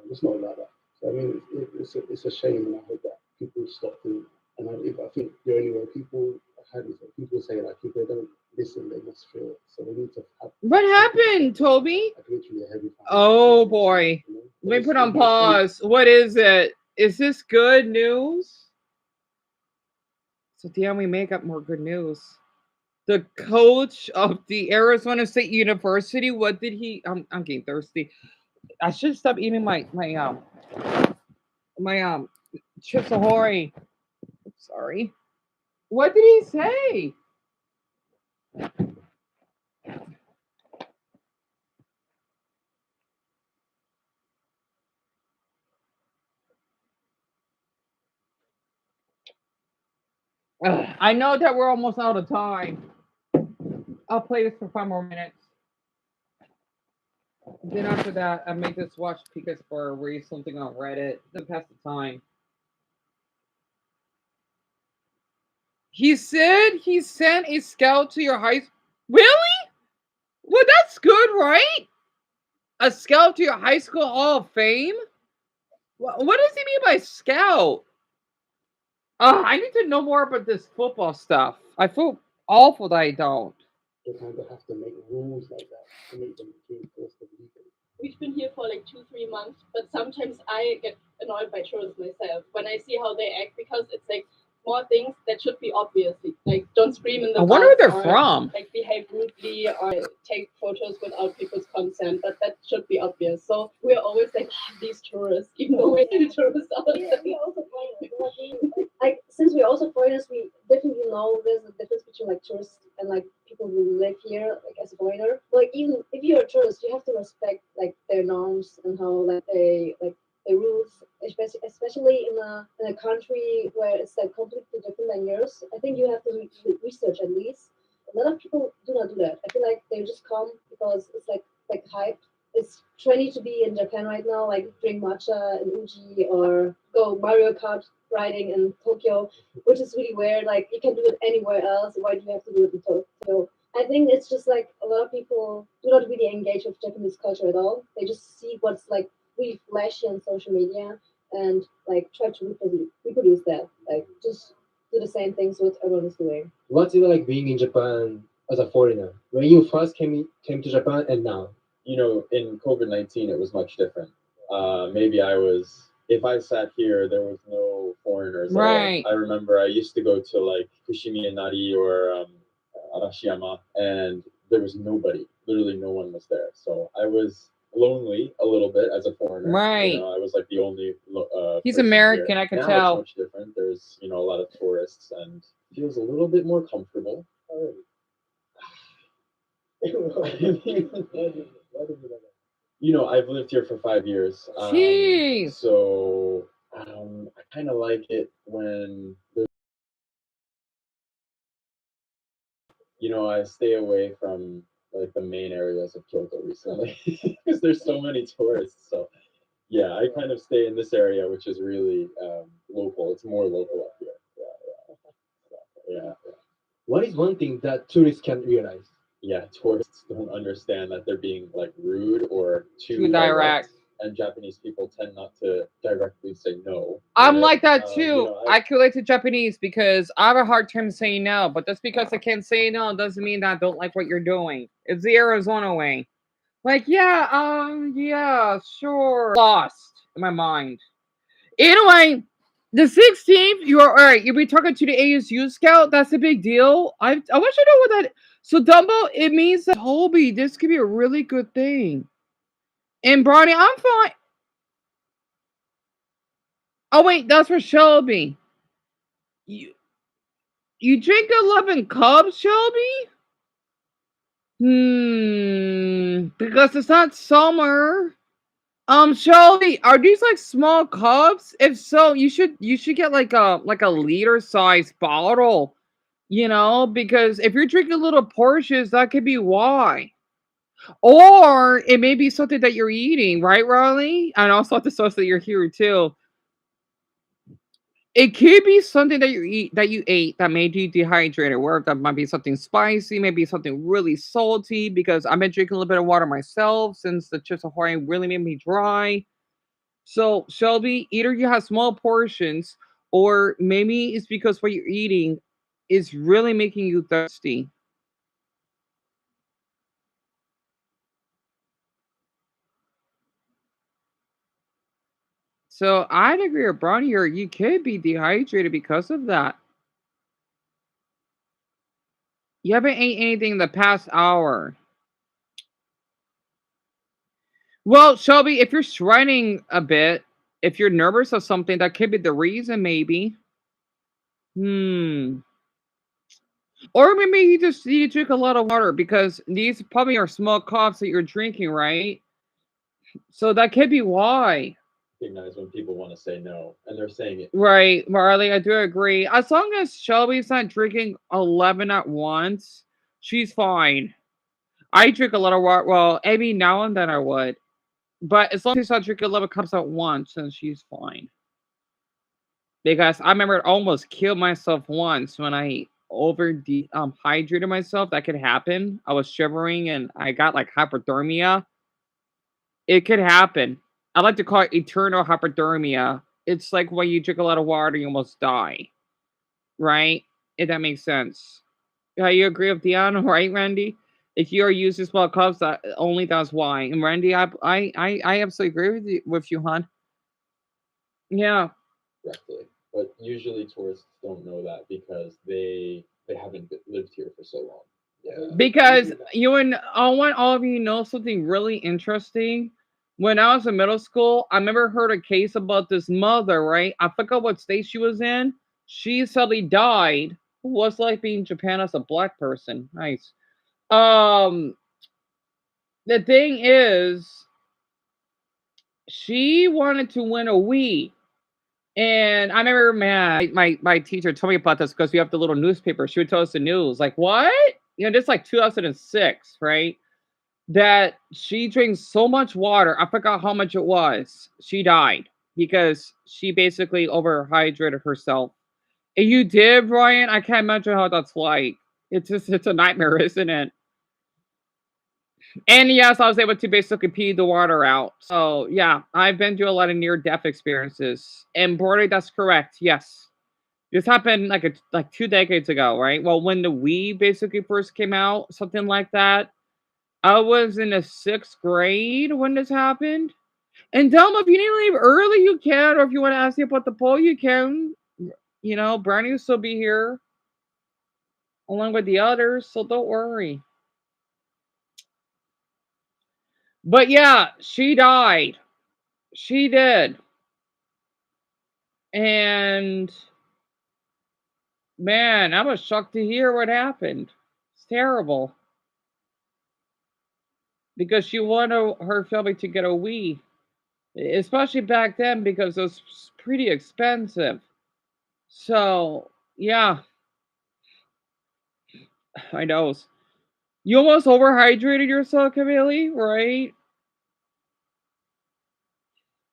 It's not like that. So I mean, it's a shame, and I hope that people stop doing it. And I think the only way people say like if they don't listen, they must feel it. So they need to have. What happened, Toby? Like literally a heavy. Oh boy. Let me put on pause. What is it? Is this good news? So damn, we make up more good news. The coach of the Arizona State University. What did he? I'm getting thirsty. I should stop eating my Chips Ahoy. Sorry. What did he say? I know that we're almost out of time. I'll play this for 5 more minutes. Then after that, I make this watch Pika's or read something on Reddit. Then pass the time. He said he sent a scout to your high school. Really? Well, that's good, right? A scout to your high school Hall of Fame? What does he mean by scout? I need to know more about this football stuff. I feel awful that I don't. They kind of have to make rules like that to make them enforce the legal. We've been here for like 2-3 months, but sometimes I get annoyed by tourists myself when I see how they act because it's like small things that should be obvious. Like don't scream in the I wonder where bus they're or, from. like behave rudely or take photos without people's consent, but that should be obvious. So we're always like these tourists, even though we see tourists all the time. We also like since we're also foreigners, we definitely know there's a difference between like tourists and like people who live here like as a foreigner. Like even if you're a tourist, you have to respect like their norms and how like they like the rules, especially in a country where it's like completely different than yours. I think you have to research at least. A lot of people do not do that. I feel like they just come because it's like hype it's trendy to be in Japan right now, like drink matcha in Uji or go Mario Kart riding in Tokyo, which is really weird. Like you can do it anywhere else. Why do you have to do it in Tokyo? I think it's just like a lot of people do not really engage with Japanese culture at all. They just see what's like really flashy on social media and like try to reproduce that. Like just do the same things what everyone is doing. What's it like being in Japan as a foreigner? When you first came to Japan and now? In COVID-19, it was much different. Maybe I was, if I sat here, there was no foreigners at all. Right. I remember I used to go to like Fushimi Inari or Arashiyama, and there was nobody. Literally, no one was there. So I was lonely a little bit as a foreigner. Right. I was like the only. He's person American, here. I can Now tell. it's much different. There's a lot of tourists, and it feels a little bit more comfortable. I've lived here for 5 years. Jeez. So I kind of like it when I stay away from like the main areas of Kyoto recently because there's so many tourists. So yeah, I kind of stay in this area, which is really local. It's more local up here. Yeah. What is one thing that tourists can realize? Yeah, tourists don't understand that they're being like rude or Too direct. and Japanese people tend not to directly say no. I'm like that too. I I can relate to Japanese because I have a hard time saying no, but just because I can't say no doesn't mean that I don't like what you're doing. It's the Arizona way. Like, yeah, sure. Lost in my mind. Anyway, the 16th, you are all right. You'll be talking to the ASU scout. That's a big deal. I want you to know what that. So Dumbo, it means that Toby, this could be a really good thing. And Bronny, I'm fine. Oh wait, that's for Shelby. You you drink 11 cups, Shelby? Because it's not summer. Shelby, are these like small cups? If so, you should get like a liter size bottle. Because if you're drinking little portions, that could be why. Or it may be something that you're eating, right, Riley? And also the sauce that you're here too. It could be something that you ate that made you dehydrated. Where that might be something spicy, maybe something really salty. Because I've been drinking a little bit of water myself since the chips ahoy really made me dry. So Shelby, either you have small portions, or maybe it's because what you're eating is really making you thirsty. So I'd agree with Bronny here. You could be dehydrated because of that. You haven't ate anything in the past hour. Well, Shelby, if you're sweating a bit, if you're nervous or something, that could be the reason, maybe. Hmm. Or maybe you just need to drink a lot of water because these probably are small cups that you're drinking, right? So that could be why. recognize when people want to say no, and they're saying it. Right, Marley, I do agree. As long as Shelby's not drinking 11 at once, she's fine. I drink a lot of water. Well, maybe now and then I would. But as long as she's not drinking 11 cups at once, then she's fine. Because I remember it almost killed myself once when I hydrated myself. That could happen. I was shivering and I got like hypothermia. It could happen. I like to call it eternal hypothermia. It's like when you drink a lot of water, you almost die. Right? If that makes sense. Yeah, you agree with Diana, right, Randy? If you are using small cups, that only that's why. And Randy, I absolutely agree with you, hon. Yeah, Correctly. But usually tourists don't know that because they haven't lived here for so long. Yeah. because I want all of you to know something really interesting. When I was in middle school, I remember heard a case about this mother. Right, I forgot what state she was in. She suddenly died. What's like being in Japan as a black person? Nice. Um, the thing is, she wanted to win a Wii. And I remember, man, my teacher told me about this because we have the little newspaper. She would tell us the news. Like, what? This like 2006, right? that she drinks so much water. I forgot how much it was. She died because she basically overhydrated herself. And you did, Brian? I can't imagine how that's like. It's a nightmare, isn't it? And yes, I was able to basically pee the water out. So yeah, I've been through a lot of near death experiences. And Brody, that's correct. Yes. This happened like 2 decades ago, right? Well, when the Wii basically first came out, something like that. I was in the 6th grade when this happened. And Delma, if you need to leave early, you can, or if you want to ask me about the poll, you can. Brownie will still be here along with the others, so don't worry. But yeah, she died. She did. And man, I was shocked to hear what happened. It's terrible. Because she wanted her family to get a Wii. Especially back then because it was pretty expensive. So yeah, I know. You almost overhydrated yourself, Camille, right?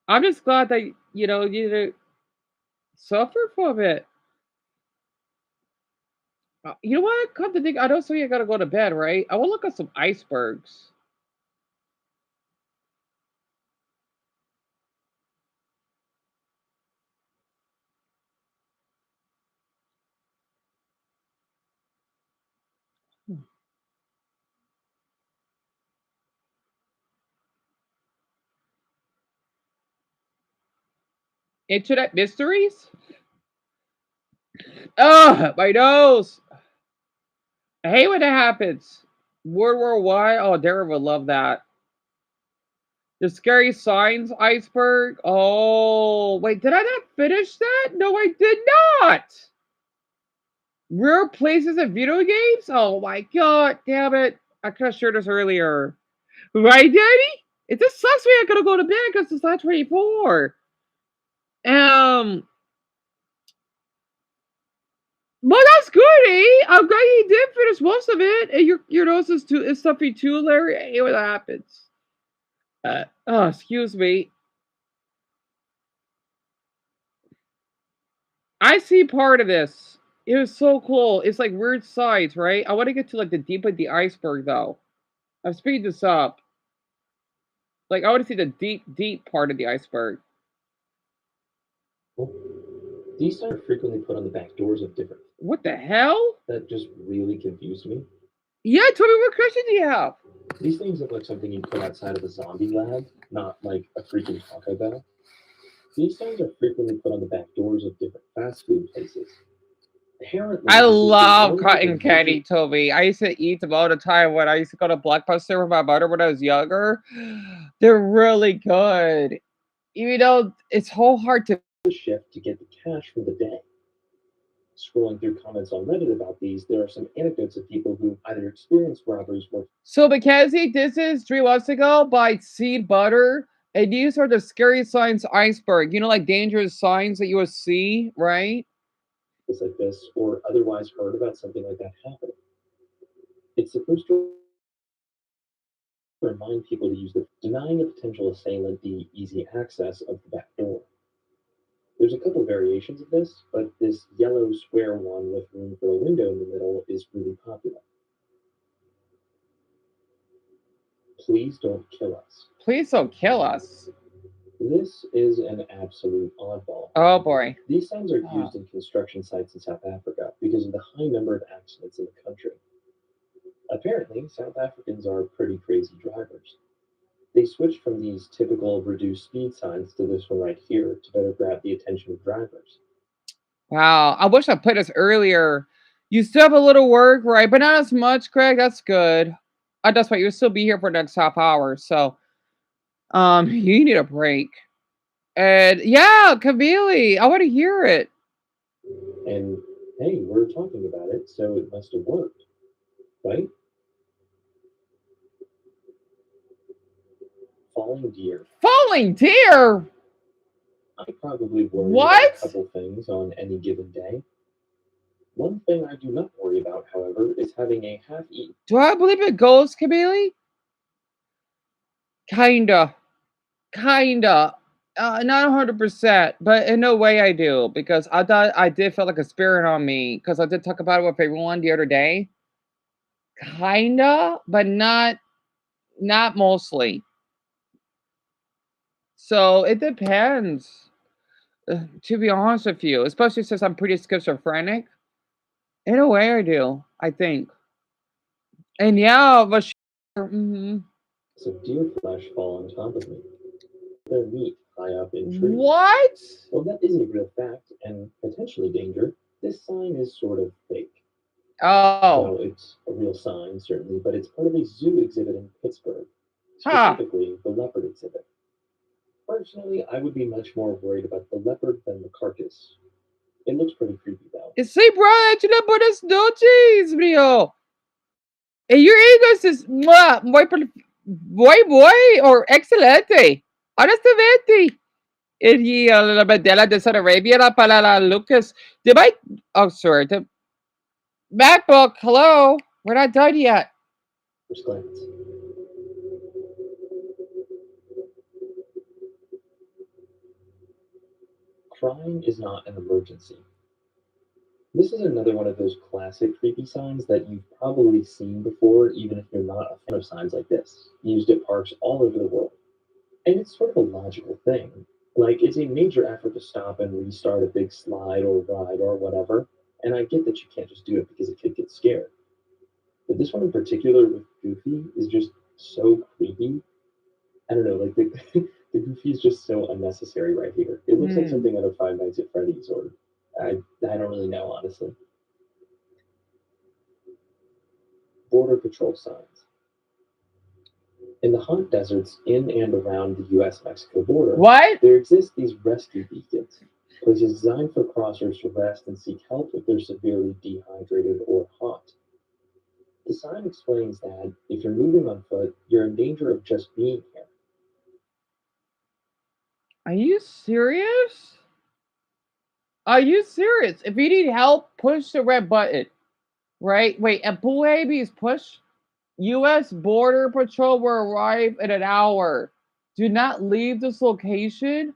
I'm just glad that you didn't suffer from it. You know what? Come to think, I don't say you gotta go to bed, right? I will look at some icebergs. Internet mysteries? Ugh, my nose. I hate when that happens. World War One. Oh, Derek would love that. The scary signs iceberg. Oh, wait, did I not finish that? No, I did not. Rare places in video games? Oh my god, damn it. I could have shared this earlier. Right, Daddy? It just sucks me I gotta go to bed because it's not 24. Um, well, that's good, eh? I'm glad you did finish most of it. And your nose is stuffy too, Larry. I hate when that happens. Oh, excuse me. I see part of this. It was so cool. It's like weird sides, right? I want to get to like the deep of the iceberg though. I've speeded this up. Like I want to see the deep, deep part of the iceberg. These signs are frequently put on the back doors of different. What the hell? That just really confused me. Yeah, tell me what question do you have? These things look like something you put outside of a zombie lab, not like a freaking Taco Bell. These signs are frequently put on the back doors of different fast food places. Apparently, I this is the love one cotton with candy, Toby. I used to eat them all the time when I used to go to Blockbuster with my mother when I was younger. They're really good. Even though it's so hard to. the shift to get the cash for the day. Scrolling through comments on Reddit about these, there are some anecdotes of people who either experienced robberies or So, Mackenzie, this is 3 months ago by Seed Butter. And these are the scary signs iceberg. Like dangerous signs that you would see, right? like this, or otherwise heard about something like that happening. It's supposed to remind people to use the denying a potential assailant the easy access of the back door. There's a couple variations of this, but this yellow square one with room for a window in the middle is really popular. Please don't kill us. Please don't kill us. This is an absolute oddball. Oh boy. These signs are used in construction sites in South Africa because of the high number of accidents in the country. Apparently, South Africans are pretty crazy drivers. They switched from these typical reduced speed signs to this one right here to better grab the attention of drivers. Wow. I wish I put this earlier. You still have a little work, right? But not as much, Craig. That's good. That's why you'll still be here for the next half hour. So you need a break. And yeah, Kabili, I want to hear it. And hey, we're talking about it, so it must have worked, right? Falling deer. Falling deer? I probably worry What? about a couple things on any given day. One thing I do not worry about, however, is having a half-eaten. Do I believe in ghosts, Kabili? Kinda, kinda. Not 100%, but in a way I do because I thought I did feel like a spirit on me because I did talk about it with everyone the other day. Kinda, but not mostly. So it depends. To be honest with you, especially since I'm pretty schizophrenic. In a way, I do. I think. And yeah, but So deer flesh fall on top of me. Their meat high up in trees. what? Well, that is a real fact and potentially danger. This sign is sort of fake. Oh, Well, it's a real sign, certainly, but it's part of a zoo exhibit in Pittsburgh, huh? specifically the leopard exhibit. Personally, I would be much more worried about the leopard than the carcass. It looks pretty creepy, though. Sí, bro, buenas noches, bro. Your English is muy, or excelente. Honestamente. Y la bandera de Saudi Arabia para la Lucas. Did I? Oh, sorry. The MacBook. Hello. We're not done yet. First glance. Crying is not an emergency. This is another one of those classic creepy signs that you've probably seen before, even if you're not a fan of signs like this, used at parks all over the world. And it's sort of a logical thing. Like, it's a major effort to stop and restart a big slide or ride or whatever, and I get that you can't just do it because a kid gets scared. But this one in particular with Goofy is just so creepy. I don't know, like the, the Goofy is just so unnecessary right here. It looks like something out of Five Nights at Freddy's, or I don't really know, honestly. Border Patrol signs. In the hot deserts in and around the US Mexico border, What? there exist these rescue beacons, places designed for crossers to rest and seek help if they're severely dehydrated or hot. The sign explains that if you're moving on foot, you're in danger of just being here. Are you serious? Are you serious? If you need help, push the red button. Right? Wait, and babies push. U.S. Border Patrol will arrive in an hour. Do not leave this location.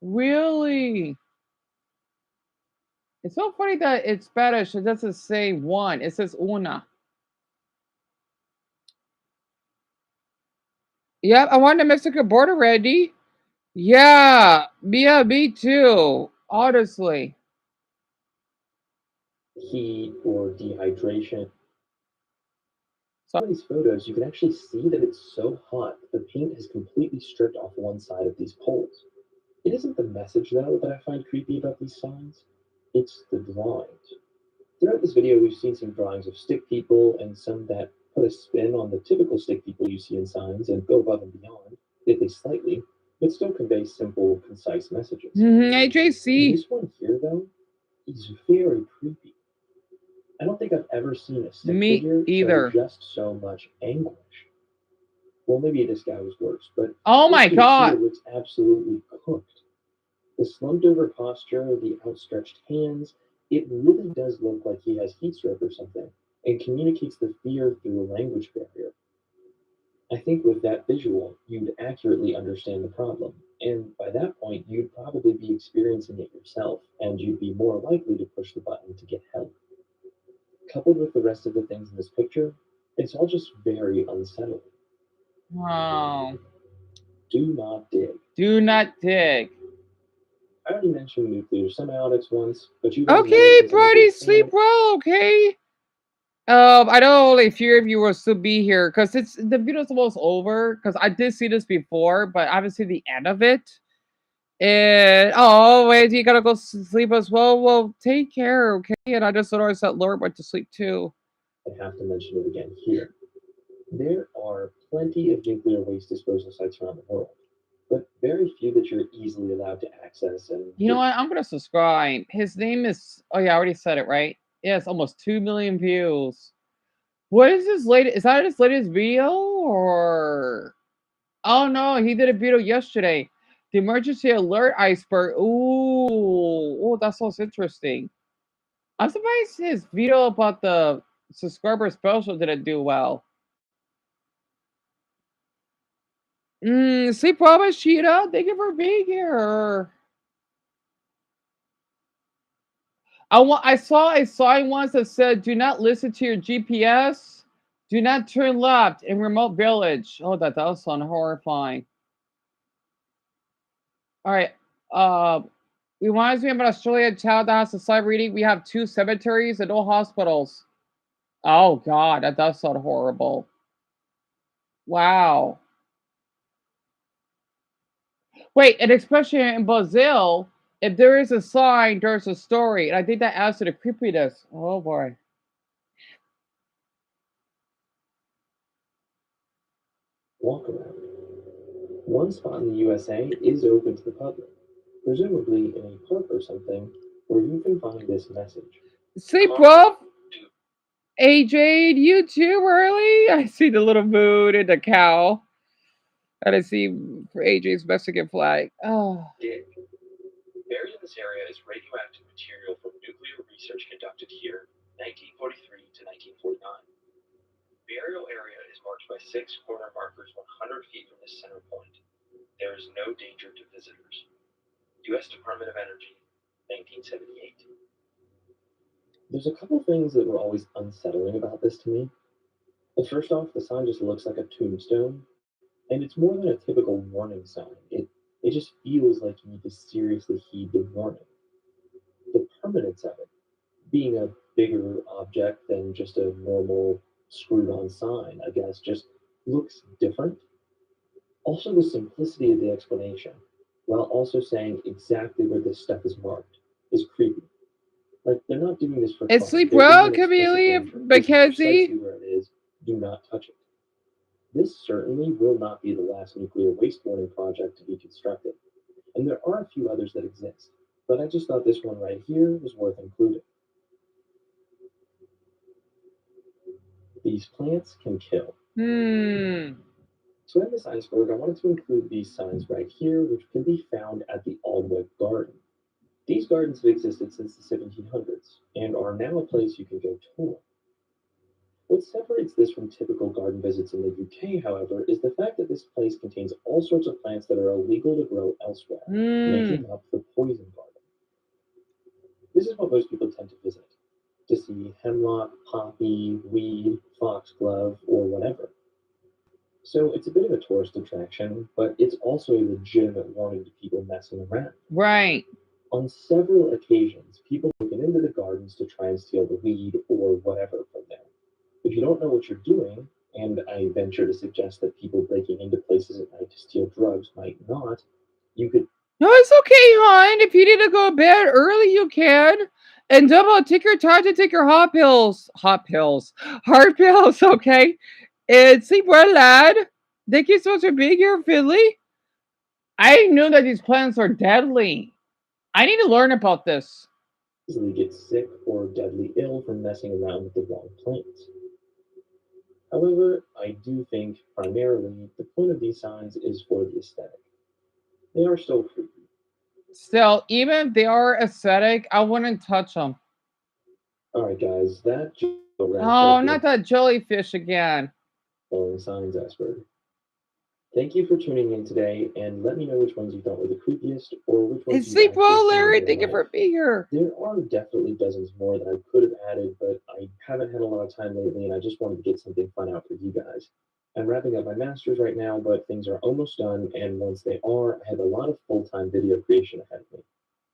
Really? It's so funny that it's Spanish. It doesn't say one. It says una. Yep, I want the Mexican border ready. Yeah, me too. Honestly. Heat or dehydration. So, In these photos, you can actually see that it's so hot the paint has completely stripped off one side of these poles. It isn't the message, though, that I find creepy about these signs. It's the drawings. Throughout this video, we've seen some drawings of stick people and some that put a spin on the typical stick people you see in signs and go above and beyond, if they slightly, but still convey simple, concise messages. AJC. This one here, though, is very creepy. I don't think I've ever seen a stick Me figure show either. just so much anguish. Well, maybe this guy was worse, but Oh this my dude here god. looks absolutely cooked. The slumped over posture, the outstretched hands, it really does look like he has heat stroke or something, and communicates the fear through a language barrier. I think with that visual, you'd accurately understand the problem, and by that point, you'd probably be experiencing it yourself, and you'd be more likely to push the button to get help. Coupled with the rest of the things in this picture, it's all just very unsettling. Wow. Do not dig. Do not dig. I already mentioned nuclear semiotics once, but you guys know Okay, since I'm a buddy, big sleep fan, well, okay? I don't only fear if you will still be here because it's the video's almost over. Because I did see this before, but I haven't seen the end of it. And oh wait, you gotta go sleep as well. Well, take care, okay? And I just noticed that Laura went to sleep too. I have to mention it again here. There are plenty of nuclear waste disposal sites around the world, but very few that you're easily allowed to access and You know what? I'm gonna subscribe. His name is. Oh yeah, I already said it right. Yes, almost 2 million views. What is his latest? Is that his latest video or? Oh no, he did a video yesterday. The emergency alert iceberg. Ooh, that sounds interesting. I'm surprised his video about the subscriber special didn't do well. Sleep well, Machida. Thank you for being here. I saw a sign once that said, "Do not listen to your GPS. Do not turn left in remote village." Oh, that does sound horrifying. All right. Uh, reminds me of an Australian child that has a sight reading. We have 2 cemeteries and no hospitals. Oh God, that does sound horrible. Wow. Wait, and especially in Brazil, if there is a sign, there's a story. And I think that adds to the creepiness. Oh boy. Walk around. One spot in the USA is open to the public, presumably in a park or something, where you can find this message. Sleep well, AJ. You too, early. I see the little moon and the cow. And I see for AJ's Mexican flag. Oh. Dig. Buried in this area is radioactive material from nuclear research conducted here, 1943 to 1949. The burial area is marked by 6 corner markers 100 feet from the center point. There is no danger to visitors. U.S. Department of Energy, 1978. There's a couple things that were always unsettling about this to me. Well, first off, the sign just looks like a tombstone, and it's more than a typical warning sign. It just feels like you need to seriously heed the warning. The permanence of it, being a bigger object than just a normal screwed on sign, I guess, just looks different. Also, the simplicity of the explanation, while also saying exactly where this stuff is marked, is creepy. Like, they're not doing this for And fun. sleep There is well, an explicit Camellia danger. This is Mackenzie. precisely where it is. Do not touch it. This certainly will not be the last nuclear waste warning project to be constructed, and there are a few others that exist, but I just thought this one right here was worth including. These plants can kill. Hmm. To end this iceberg, I wanted to include these signs right here, which can be found at the Aldwych Garden. These gardens have existed since the 1700s and are now a place you can go tour. What separates this from typical garden visits in the UK, however, is the fact that this place contains all sorts of plants that are illegal to grow elsewhere, Hmm. making up the poison garden. This is what most people tend to visit to see hemlock, poppy, weed, foxglove, or whatever. So it's a bit of a tourist attraction, but it's also a legitimate warning to people messing around. Right. On several occasions, people have broken into the gardens to try and steal the weed or whatever from there. If you don't know what you're doing, and I venture to suggest that people breaking into places at night to steal drugs might not, you could. No, it's okay, hon. If you need to go to bed early, you can. And double, take your time to take your hot pills. Hot pills. Hard pills, okay? And sleep well, lad. Thank you so much for being here, Finley. I knew that these plants are deadly. I need to learn about this. Easily get sick or deadly ill from messing around with the wrong plants. However, I do think primarily the point of these signs is for the aesthetic. They are still creepy. Still, even if they are aesthetic, I wouldn't touch them. Alright, guys, that just wraps Oh, up the not that jellyfish again. following signs expert. Thank you for tuning in today, and let me know which ones you thought were the creepiest or which And ones you've sleep actually well, seen in Larry. real Thank you life. for being here. There are definitely dozens more that I could have added, but I haven't had a lot of time lately, and I just wanted to get something fun out for you guys. I'm wrapping up my masters right now, but things are almost done, and once they are, I have a lot of full-time video creation ahead of me.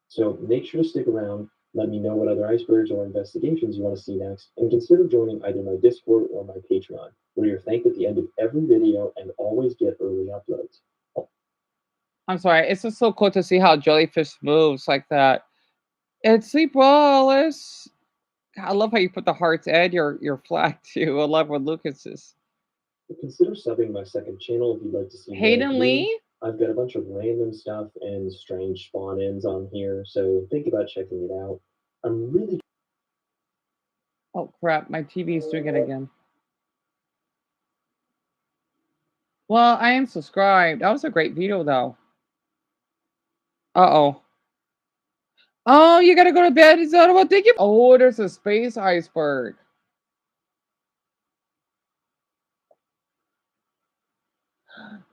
So make sure to stick around, let me know what other icebergs or investigations you want to see next, and consider joining either my Discord or my Patreon, where you're thanked at the end of every video and always get early uploads. I'm sorry. It's just so cool to see how jellyfish moves like that. And sleep well, Alice. I love how you put the hearts and your flag too. I love what Lucas is. Consider subbing my second channel if you'd like to see more of Hayden me. Lee. I've got a bunch of random stuff and strange spawn ins on here, so think about checking it out. I'm really Oh crap! My TV is doing it again. Well, I am subscribed. That was a great video though. Uh-oh. Oh, you gotta go to bed. Is that what thank you? Oh, there's a space iceberg.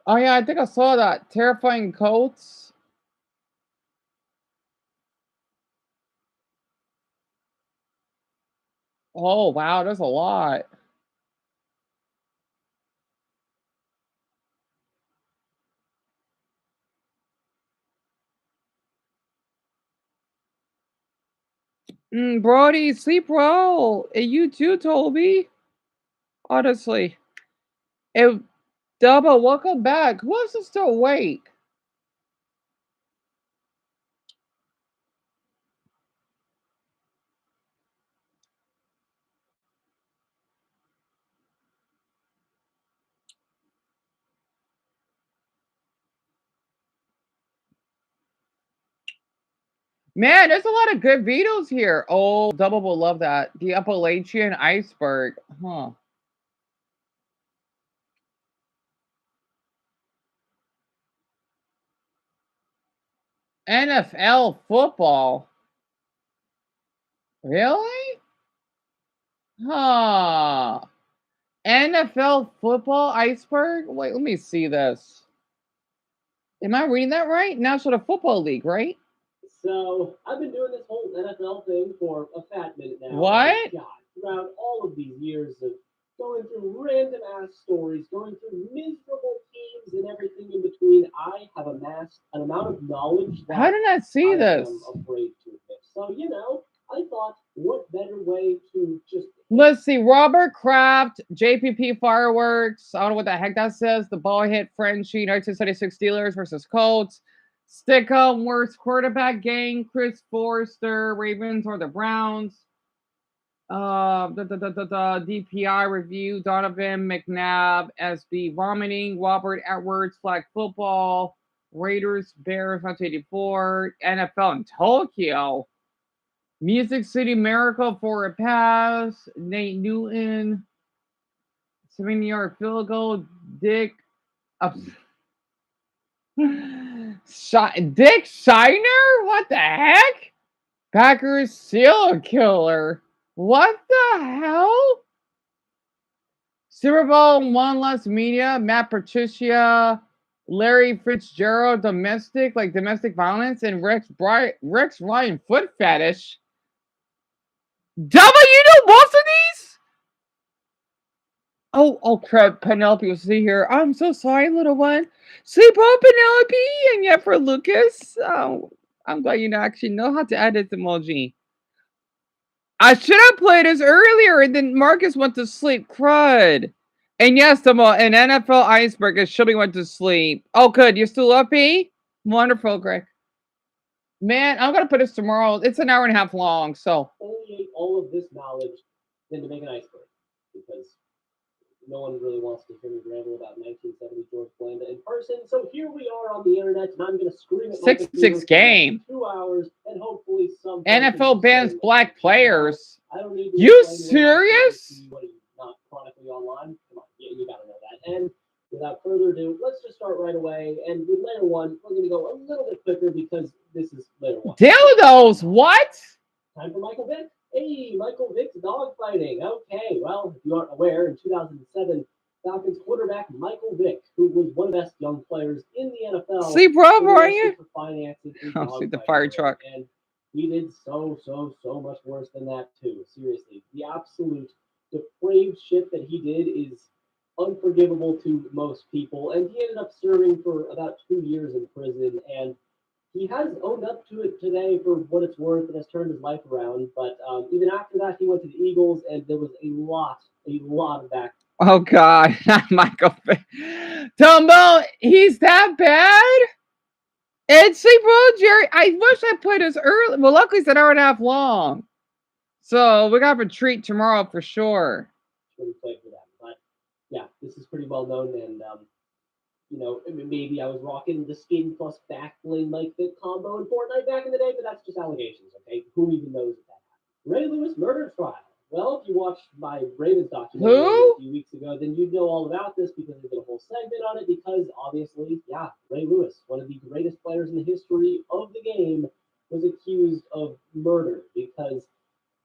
Oh yeah, I think I saw that. Terrifying coats. Oh wow, there's a lot. Brody, sleep well. And you too, Toby. Honestly. And Double, welcome back. Who else is still awake? Man, there's a lot of good videos here. Oh, Double will love that. The Appalachian iceberg. Huh. NFL football. Really? Huh. NFL football iceberg? Wait, let me see this. Am I reading that right? National Football League, right? So I've been doing this whole NFL thing for a fat minute now. What? God, throughout all of these years of going through random ass stories, going through miserable teams and everything in between, I have amassed an amount of knowledge How that did I see I this? am afraid to admit. So, I thought, what better way to just Let's see. Robert Kraft, JPP Fireworks. I don't know what the heck that says. The ball hit Frenchie, 1976 Steelers versus Colts. Stickum, worst quarterback game. Chris Forrester, Ravens or the Browns. DPI review. Donovan McNabb, SB vomiting. Robert Edwards, flag football. Raiders, Bears, 1984. NFL in Tokyo. Music City Miracle for a pass. Nate Newton. 70-yard field goal. Dick. Uh, Dick Shiner? What the heck? Packers serial killer. What the hell? Super Bowl one less media. Matt Patricia. Larry Fitzgerald, domestic violence, and Rex Ryan foot fetish. Double, you know most of these? Oh, crap. Penelope will see here. I'm so sorry, little one. Sleep well, Penelope. And yet for Lucas, oh, I'm glad you actually know how to edit the emoji. I should have played this earlier, and then Marcus went to sleep. Crud. And yes, an NFL iceberg is Shelby went to sleep. Oh, good. You're still up, E? Wonderful, Greg. Man, I'm going to put this tomorrow. It's an hour and a half long, so. foliate all of this knowledge than to make an iceberg because no one really wants to hear me ramble about 1970 George Blanda in person. So here we are on the internet, and I'm going to scream at my 6-6 game. 2 hours, and hopefully some NFL bans black players. I don't need You serious? What are you, not chronically online? Come on, you got to know that. And without further ado, let's just start right away. And with layer one, we're going to go a little bit quicker because this is layer one. Dildos, what? Time for Michael Vick. Hey, Michael Vick's dog fighting. Okay, well, if you aren't aware, in 2007, Falcons quarterback Michael Vick, who was one of the best young players in the NFL, Sleep well, are you? for financing I'll see the fire truck. And he did so much worse than that too. Seriously, the absolute depraved shit that he did is unforgivable to most people. And he ended up serving for about 2 years in prison. And he has owned up to it today for what it's worth and has turned his life around. But even after that, he went to the Eagles, and there was a lot of back. Oh God, not Michael. Dumbo, he's that bad? And see, bro, Jerry, I wish I played this early. Well, luckily it's an hour and a half long, so we got a treat tomorrow for sure. Really played for that, but yeah, this is pretty well known, and maybe I was rocking the skin plus back bling like the combo in Fortnite back in the day, but that's just allegations, okay? Who even knows if that happened? Ray Lewis murder trial. Well, if you watched my Ravens documentary a few weeks ago, then you'd know all about this because they did a whole segment on it. Because obviously, yeah, Ray Lewis, one of the greatest players in the history of the game, was accused of murder because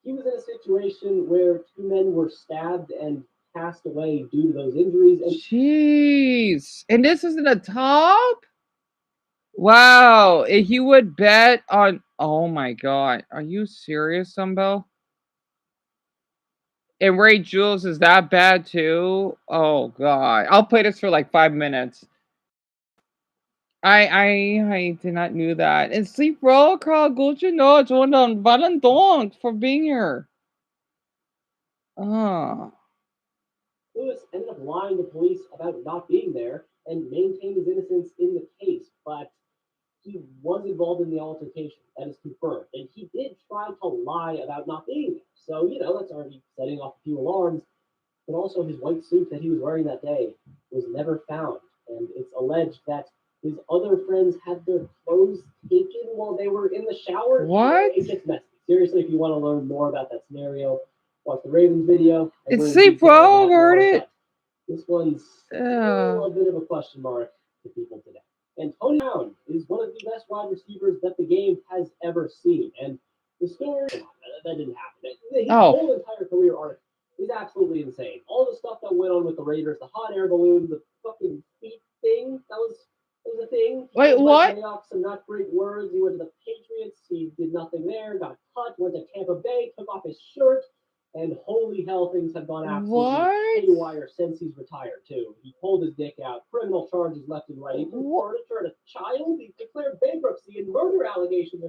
he was in a situation where two men were stabbed and passed away due to those injuries. And Jeez. And this is in the top? Wow. If you would bet on. Oh my God. Are you serious, Dumbo? And Ray Jules is that bad too? Oh God. I'll play this for like 5 minutes. I did not knew that. And sleep well, Carl. Good to know. Jordan Valentine for being here. Oh. Lewis ended up lying to police about not being there and maintained his innocence in the case, but he was involved in the altercation. That is confirmed. And he did try to lie about not being there. So, that's already setting off a few alarms. But also, his white suit that he was wearing that day was never found. And it's alleged that his other friends had their clothes taken while they were in the shower. What? It gets messy. Seriously, if you want to learn more about that scenario, watch the Ravens video. It's sleep well, heard it. This one's still a bit of a question mark to people today. And Tony Brown is one of the best wide receivers that the game has ever seen. And the story, that didn't happen. His whole entire career arc is absolutely insane. All the stuff that went on with the Raiders, the hot air balloon, the fucking feet thing, that was a thing. Wait, what? Layoffs, some not great words. He went to the Patriots. He did nothing there. Got cut. Went to Tampa Bay. Took off his shirt. And holy hell, things have gone absolutely haywire since he's retired, too. He pulled his dick out, criminal charges left and right. He threw furniture at a child. He declared bankruptcy and murder allegations.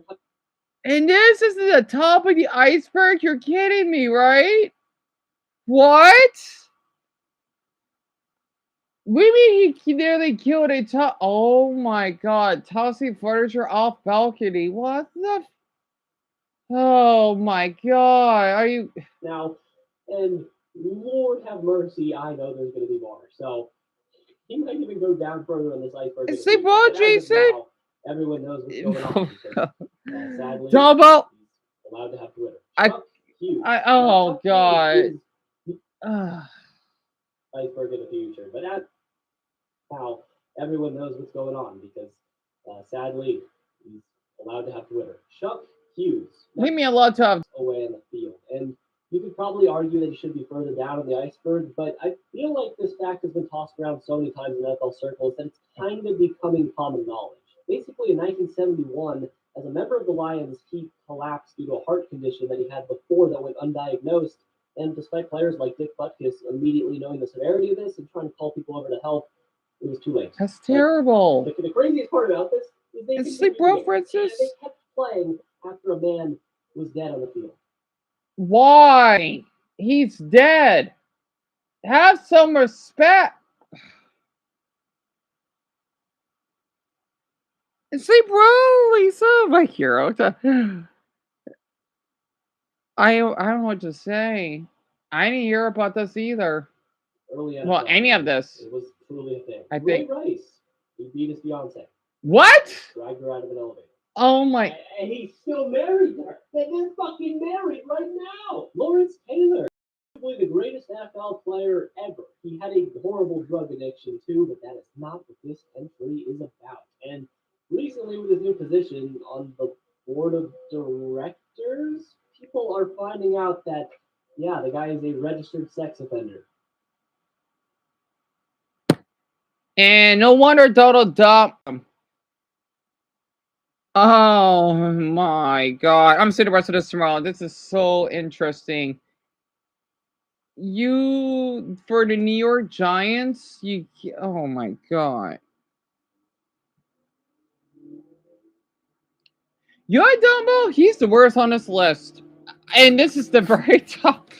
And this is the top of the iceberg? You're kidding me, right? What? Maybe he nearly killed a top. Oh my God. Tossing furniture off balcony. What the? Oh my God. Are you. Now, and Lord have mercy, I know there's going to be more. So he might even go down further on this iceberg. It's sleep well, Jason. Now, everyone knows what's going on. Sadly, Dumbo. He's allowed to have Twitter. Oh God. Iceberg in the future. But that's how everyone knows what's going on because sadly, he's allowed to have Twitter. Chuck Hughes. Leave me alone to have away in the field. And you could probably argue that he should be further down on the iceberg, but I feel like this fact has been tossed around so many times in NFL circles that it's kind of becoming common knowledge. Basically, in 1971, as a member of the Lions, he collapsed due to a heart condition that he had before that went undiagnosed. And despite players like Dick Butkus immediately knowing the severity of this and trying to call people over to help, it was too late. That's terrible. The craziest part about this is they sleep well, Francis. They kept playing after a man was dead on the field. Why? He's dead. Have some respect. Sleep well, Lisa, my hero. I don't know what to say. I didn't hear about this either. Well, any of this. It was truly a thing. I think. Rice, he beat his fiance. What? Dragged her out of an elevator. Oh my. And he's still married her. They're fucking married right now. Lawrence Taylor, probably the greatest NFL player ever. He had a horrible drug addiction too, but that is not what this country is about. And recently, with his new position on the board of directors, people are finding out that, yeah, the guy is a registered sex offender. And no wonder Donald Trump. Oh my God. I'm seeing the rest of this tomorrow. This is so interesting. You, for the New York Giants, oh my God. You know Dumbo? He's the worst on this list. And this is the very top.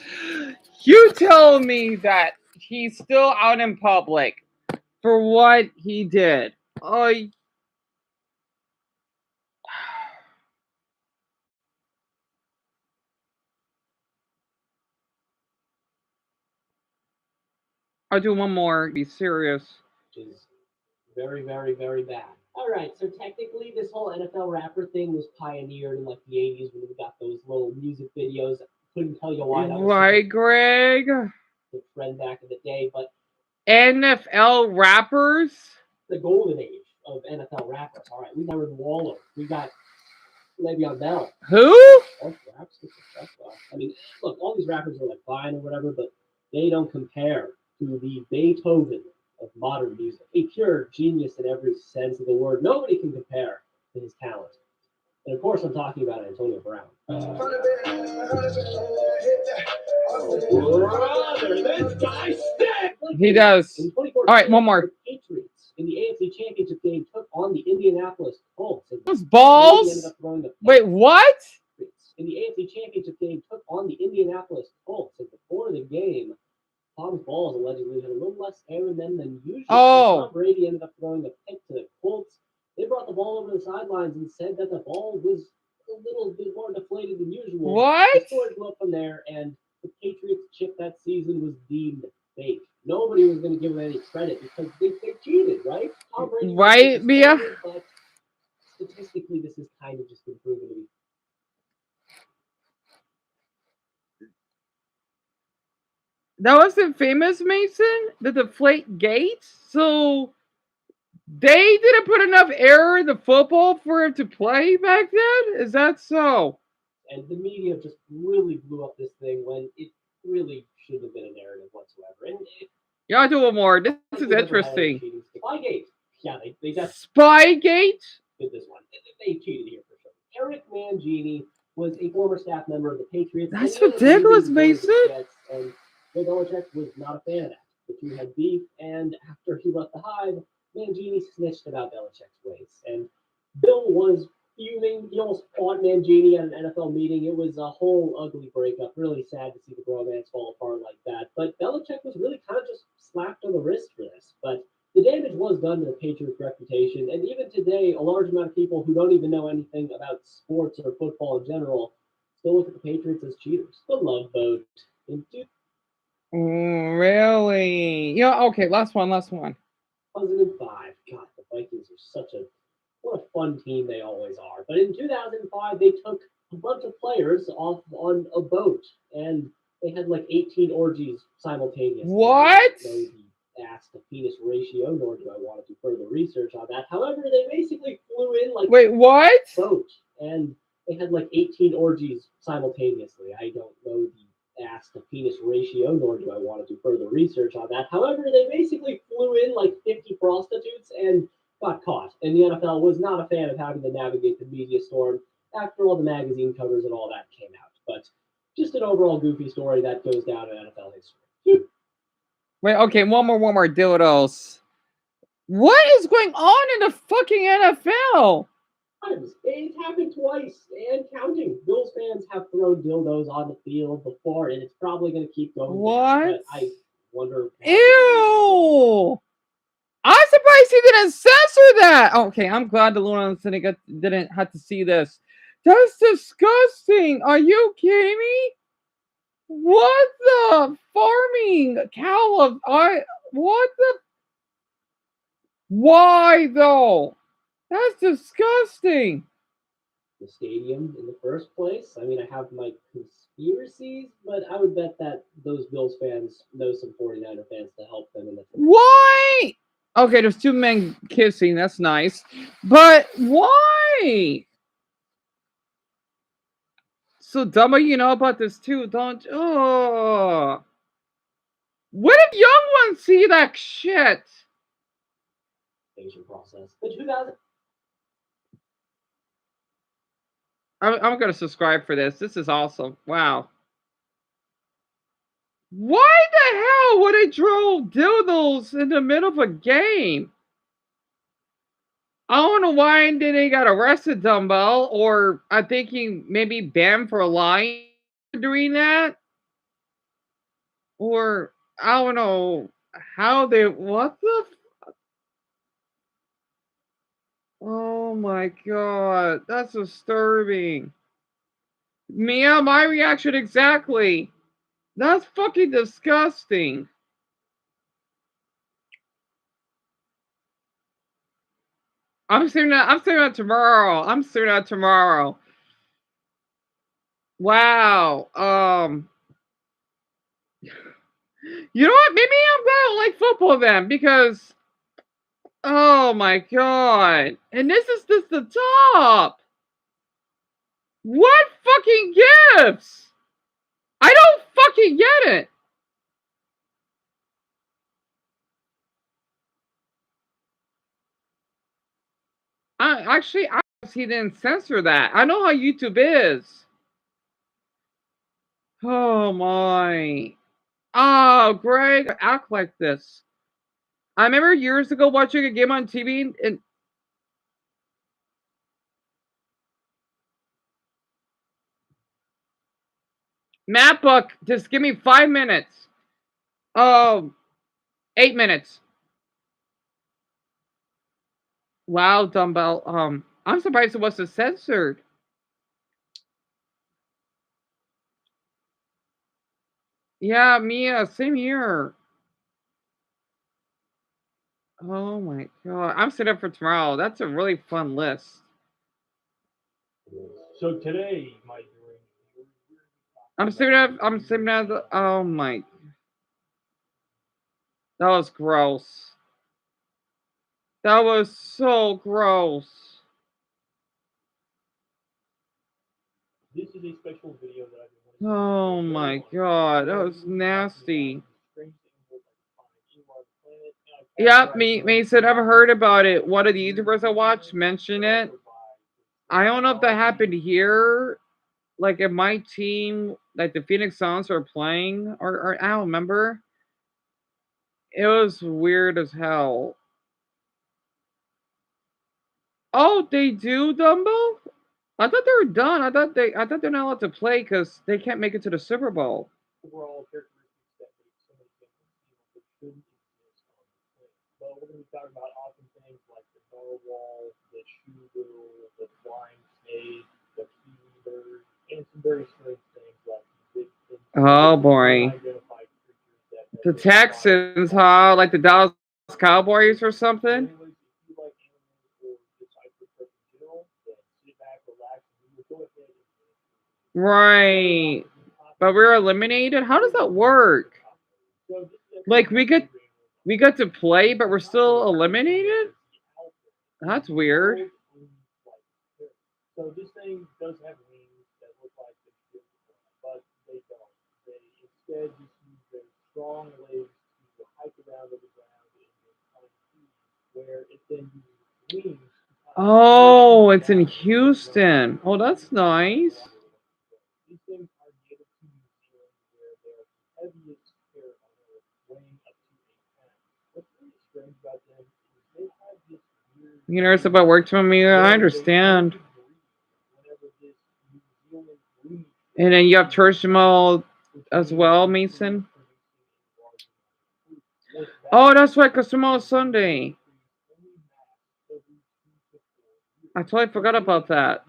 You tell me that he's still out in public for what he did. Oh, I'll do one more. Be serious. Which is very, very, very bad. All right, so technically, this whole NFL rapper thing was pioneered in like the 80s when we got those little music videos. Couldn't tell you why that was right, Greg. The trend back in the day, but NFL rappers, the golden age of NFL rappers. All right, we got Aaron Waller, we got Le'Veon Bell. Who? I mean, look, all these rappers are like fine or whatever, but They don't compare to the Beethoven of modern music, a pure genius in every sense of the word. Nobody can compare to his talent. And of course, I'm talking about Antonio Brown. Brother, this guy stinks! He does. In All right, 2014, one more. the Patriots in the AFC Championship game took on the Indianapolis Colts. And Those Brady ended balls. up throwing the Wait, what? Patriots in the AFC Championship game took on the Indianapolis Colts. And before the game, Tom's balls allegedly had a little less air in them than usual. Oh. Tom Brady ended up throwing a pick to the Colts. They brought the ball over the sidelines and said that the ball was a little bit more deflated than usual. What? The story blew up from there, and the Patriots chip that season was deemed fake. Nobody was going to give them any credit because they cheated, right? Tom Brady Right, Mia? but statistically, this has kind of just been proven to be. That wasn't famous, Mason? The deflate gate? So they didn't put enough air in the football for him to play back then? Is that so? And the media just really blew up this thing when it really shouldn't have been a narrative whatsoever. And Yeah, I'll do one more. This is never highlighted interesting. cheating. Spygate. Yeah, they definitely Spygate? did this one. They cheated here for sure. Eric Mangini was a former staff member of the Patriots. That's and he ended up ridiculous, leaving to join the Mason. Jets, and Bill Belichick was not a fan of that. The two had beef, and after he left the Hive, Mangini snitched about Belichick's ways. And Bill was fuming. He almost fought Mangini at an NFL meeting. It was a whole ugly breakup. Really sad to see the bromance fall apart like that. But Belichick was really kind of just slapped on the wrist for this. But the damage was done to the Patriots' reputation, and even today, a large amount of people who don't even know anything about sports or football in general still look at the Patriots as cheaters. The love boat. In Really? Yeah, okay, last one. 2005, God, the Vikings are such a what a fun team they always are. But in 2005, they took a bunch of players off on a boat, and they had like 18 orgies simultaneously. What? I don't know the ass to penis ratio, nor do I want to do further research on that. However, they basically flew in like Wait, what? a boat, and they had like 18 orgies simultaneously. I don't know the ass to penis ratio, nor do I want to do further research on that. However, they basically flew in like 50 prostitutes and got caught. And the NFL was not a fan of having to navigate the media storm after all the magazine covers and all that came out. But just an overall goofy story that goes down in NFL history. Wait, okay, one more dildos. What is going on in the fucking NFL? It's happened twice and counting. Bills fans have thrown dildos on the field before, and it's probably going to keep going. What? Down, but I wonder. Ew! I'm surprised he didn't censor that. Okay, I'm glad the Luna didn't have to see this. That's disgusting. Are you kidding me? What the farming cow of what the why though? That's disgusting. The stadium in the first place. I mean, I have my conspiracies, but I would bet that those Bills fans know some 49er fans to help them in the. Why? Okay, there's two men kissing. That's nice. But why? So Dumba, you know about this too, don't you? Oh. What if young ones see that shit? Process. The 2000. I'm gonna subscribe for this. This is awesome. Wow. Why the hell would they throw dildos in the middle of a game? I don't know why they got arrested, Dumbbell, or I'm thinking maybe banned for lying doing that. Or I don't know how they what the oh my god, that's disturbing. Mia, my reaction exactly. That's fucking disgusting. I'm staring at tomorrow. I'm staring at tomorrow. Wow. You know what? Maybe I'm gonna like football then because oh my god. And this is just the top. What fucking gifts? I don't fucking get it. I he didn't censor that. I know how YouTube is. Oh my. Oh, Greg, act like this. I remember years ago watching a game on TV and MacBook, just give me 5 minutes. Oh, 8 minutes. Wow, dumbbell. I'm surprised it wasn't censored. Yeah, Mia, same here. Oh my god. I'm set up for tomorrow. That's a really fun list. So today, my I'm saving up the oh my that was gross. That was so gross. this is a special video that I've been Oh my god, that was nasty. Yep, Mason, I've heard about it. One of the YouTubers I watched mentioned it. I don't know if that happened here. Like if my team, like the Phoenix Suns are playing, or I don't remember. It was weird as hell. Oh, they do, Dumbo? I thought they were done. I thought they're not allowed to play because they can't make it to the Super Bowl. overall characteristics that make some of the things that shouldn't exist on the plane. But we're going to be talking about awesome things like the narwhal, the shoe the flying snake, the kiwi bird, and some very strange things like Oh boy. unidentified creatures that The Texans, huh? Like the Dallas Cowboys or something? anyways, if you like animals or just type of stuff in general, then sit back, relax, and we will go ahead and Right. But we're eliminated? How does that work? Like we got to play, but we're still eliminated? That's weird. So this thing does have wings that look like they should, but they don't. They instead just use their strong legs to hike around on the ground and then find food, where it then uses wings. Oh, it's in Houston. Oh, that's nice. These things are native to New Zealand, where they're the heaviest pair on Earth, weighing up to 8 pounds. What's really strange about them is they have this weird You know, it's about work to me. I understand. whenever this New Zealand breed And then you have Tershimo as well, Mason. Oh, that's right, because tomorrow's Sunday. I totally forgot about that.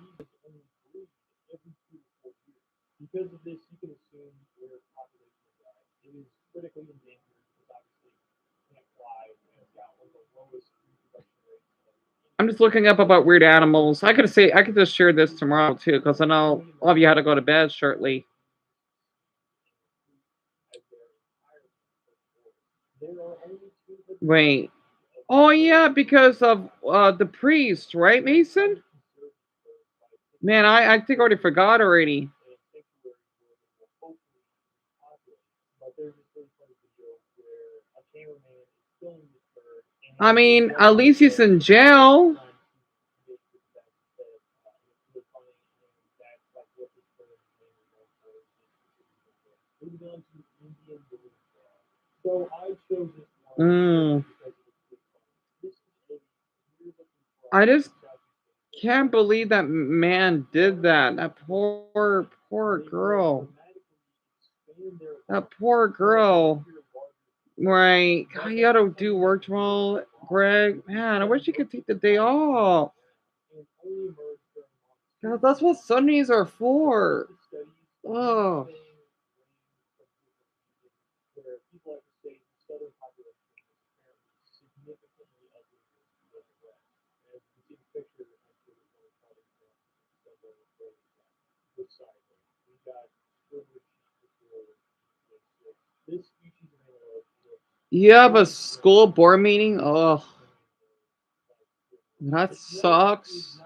because of this, you can assume where population is at. It is critically endangered because obviously it can't fly and it's got one of the lowest reproduction rates. I'm just looking up about weird animals. I could just share this tomorrow too, because I know all of you had to go to bed shortly. Wait. Oh yeah, because of the priest, right, Mason? Man, I think I already forgot already. I mean, at least he's in jail. So I chose this Mm. one because I just can't believe that man did that. That poor girl. That poor girl. Right. God, you gotta do work tomorrow, Greg. Man, I wish you could take the day off. God, that's what Sundays are for. Oh. You have a school board meeting? Oh, that sucks.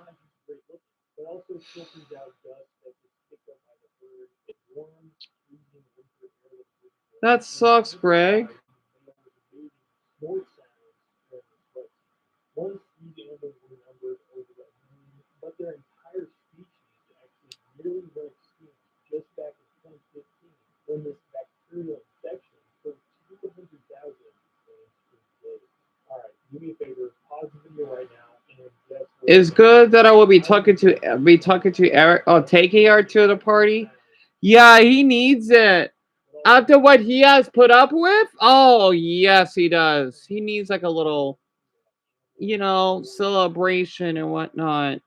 That sucks, Greg. It's good that I will be talking to Eric. Oh, taking her to the party. Yeah, he needs it. After what he has put up with? Oh, yes, he does. He needs like a little, celebration and whatnot.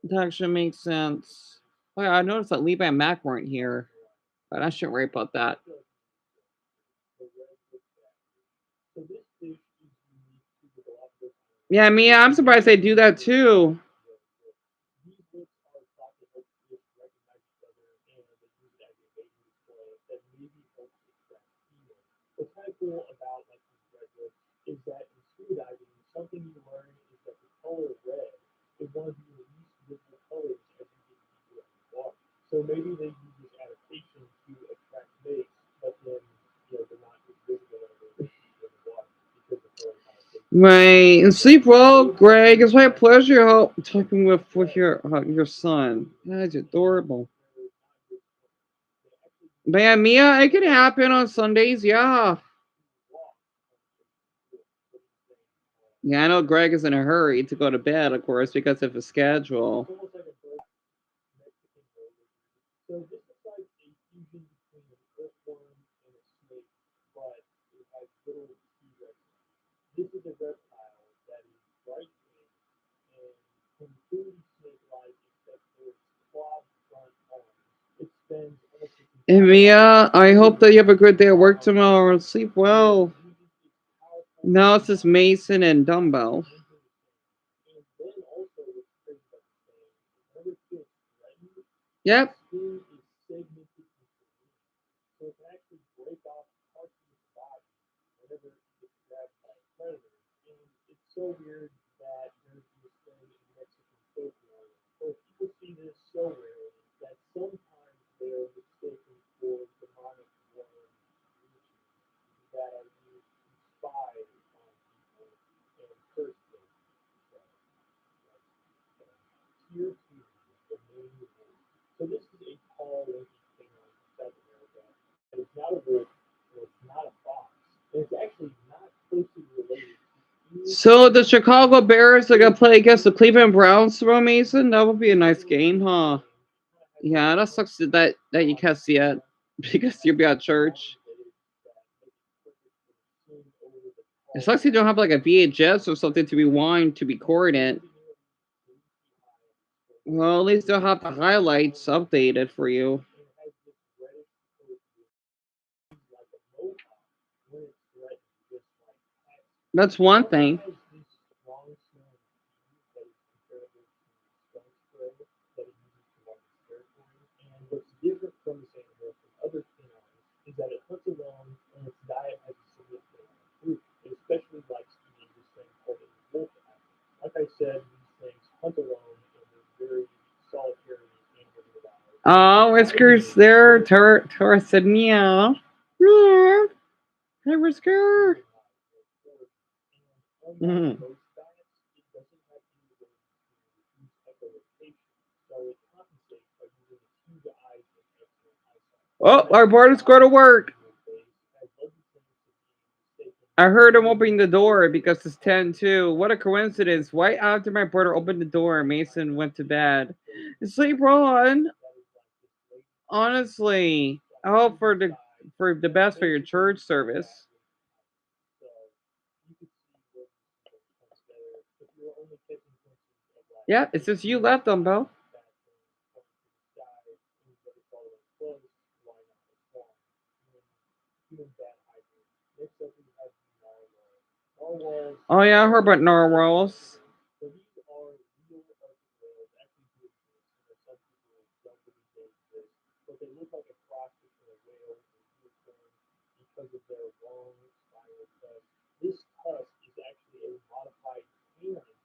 That actually makes sense. Oh, yeah, I noticed that Levi and Mac weren't here, but I shouldn't worry about that. So this dish is unique to the Galapagos Yeah, Islands. Mia, I'm surprised they do that too. These books are thought to help fish recognize each other, and they use it as a mating display that maybe helps attract females. What's kind of cool about like these red books is that in scuba diving, something you learn is that the color red is one of the least visible colors as you get deeper underwater. So maybe they use this adaptation to attract mates, but then they're not as visible as they would be in the water because the color kind of takes over. Right. And So sleep well, those are Greg. It's things my that pleasure talking with these with threads your son. That's and adorable. they're not just they actually use But yeah, them Mia, it can as happen on Sundays. Yeah. to walk on the shore. What do you think? Yeah, I know Greg is in a hurry to go to bed, of course, because of his It's schedule. almost like a bird Mexican roller. So this is like a fusion between an earthworm and a snake, but it has little T-Rex. This is a reptile that is bright pink and completely snake-like except for its clawed front arms. It spends almost its And entire life Mia, I hope that you focused have a good day at work on tomorrow. hunting, Sleep where it well. uses its powerful Now it's just female Mason and to Dumbo. enter the sand. And then also what's crazy about the sand is whenever it feels threatened, its Yep. skin is segmented into rings. So it can actually break off parts of its body whenever it gets grabbed by a predator. And it's so weird that there's this thing in Mexican folklore where people see this so rarely that sometimes they are mistaken for demonic worm creatures that are used to spy on people and curse them. So, like, tier two, the main wolf. So this is a tall, lanky canine from South America that is not a wolf or it's not a fox, and it's actually not closely related to any So the predator. Chicago Bears are So gonna this play against the dish Cleveland Browns tomorrow, Mason. That would be a is nice a really game, unique huh? game. It kind of has Yeah, these that sucks punches that you on can't see it the because it you'll has be these at long church. legs that make it perfect for seeing over the It tall sucks you don't have walls. like a VHS or something to rewind to It record stands it. nearly 3 feet high on its shoulders. Well, at least It they'll is have the actually small highlights and lanky, updated for you. and it has this reddish coat like a mohawk when it's threatened, just like cats. That's It one also thing. has this strong smelling pee that is comparable to skunk spray that it uses to mark its territory. And what's different from this animal from other canines is that it hunts alone and its diet has a significant amount of fruit. It especially likes eating this thing called a wolf apple. Like I said, these things hunt alone and they're very solitary animals in the wild. And Oh, Whiskers surprisingly, there. they're Tor said meow. Meow. Hey, Whisker. really high in their force. And unlike Mhm. most diets, it doesn't have the ability to use echolocation. So it compensates by using its huge eyes and excellent eyesight. Oh, And our as this board is going to dies on an work. animal's face, it has every chance of being mistaken I for heard him maybe opening the a door predator because it's or 10 2. What a coincidence. Right after my brother opened the door, Mason went to bed. so Sleep, Ron. that is like this late season, Honestly, like I hope season five, for the that best for your basically church is service. exactly how. So you could see where these two books come together. If you were only catching glimpses of like Yeah, it's this just you human left, bad Dumbo. thing coming through the sky, and but it's all up close, why not a swan? Human bad hybrid. Next up we have the narwhal. Narwhals Oh yeah, I heard are about also narwhals. rare. So these are real Arctic whales, actually do exist. Some people don't believe they exist, but they look like a cross between a whale and a unicorn because of their long spiral tusk. This tusk is actually a modified canine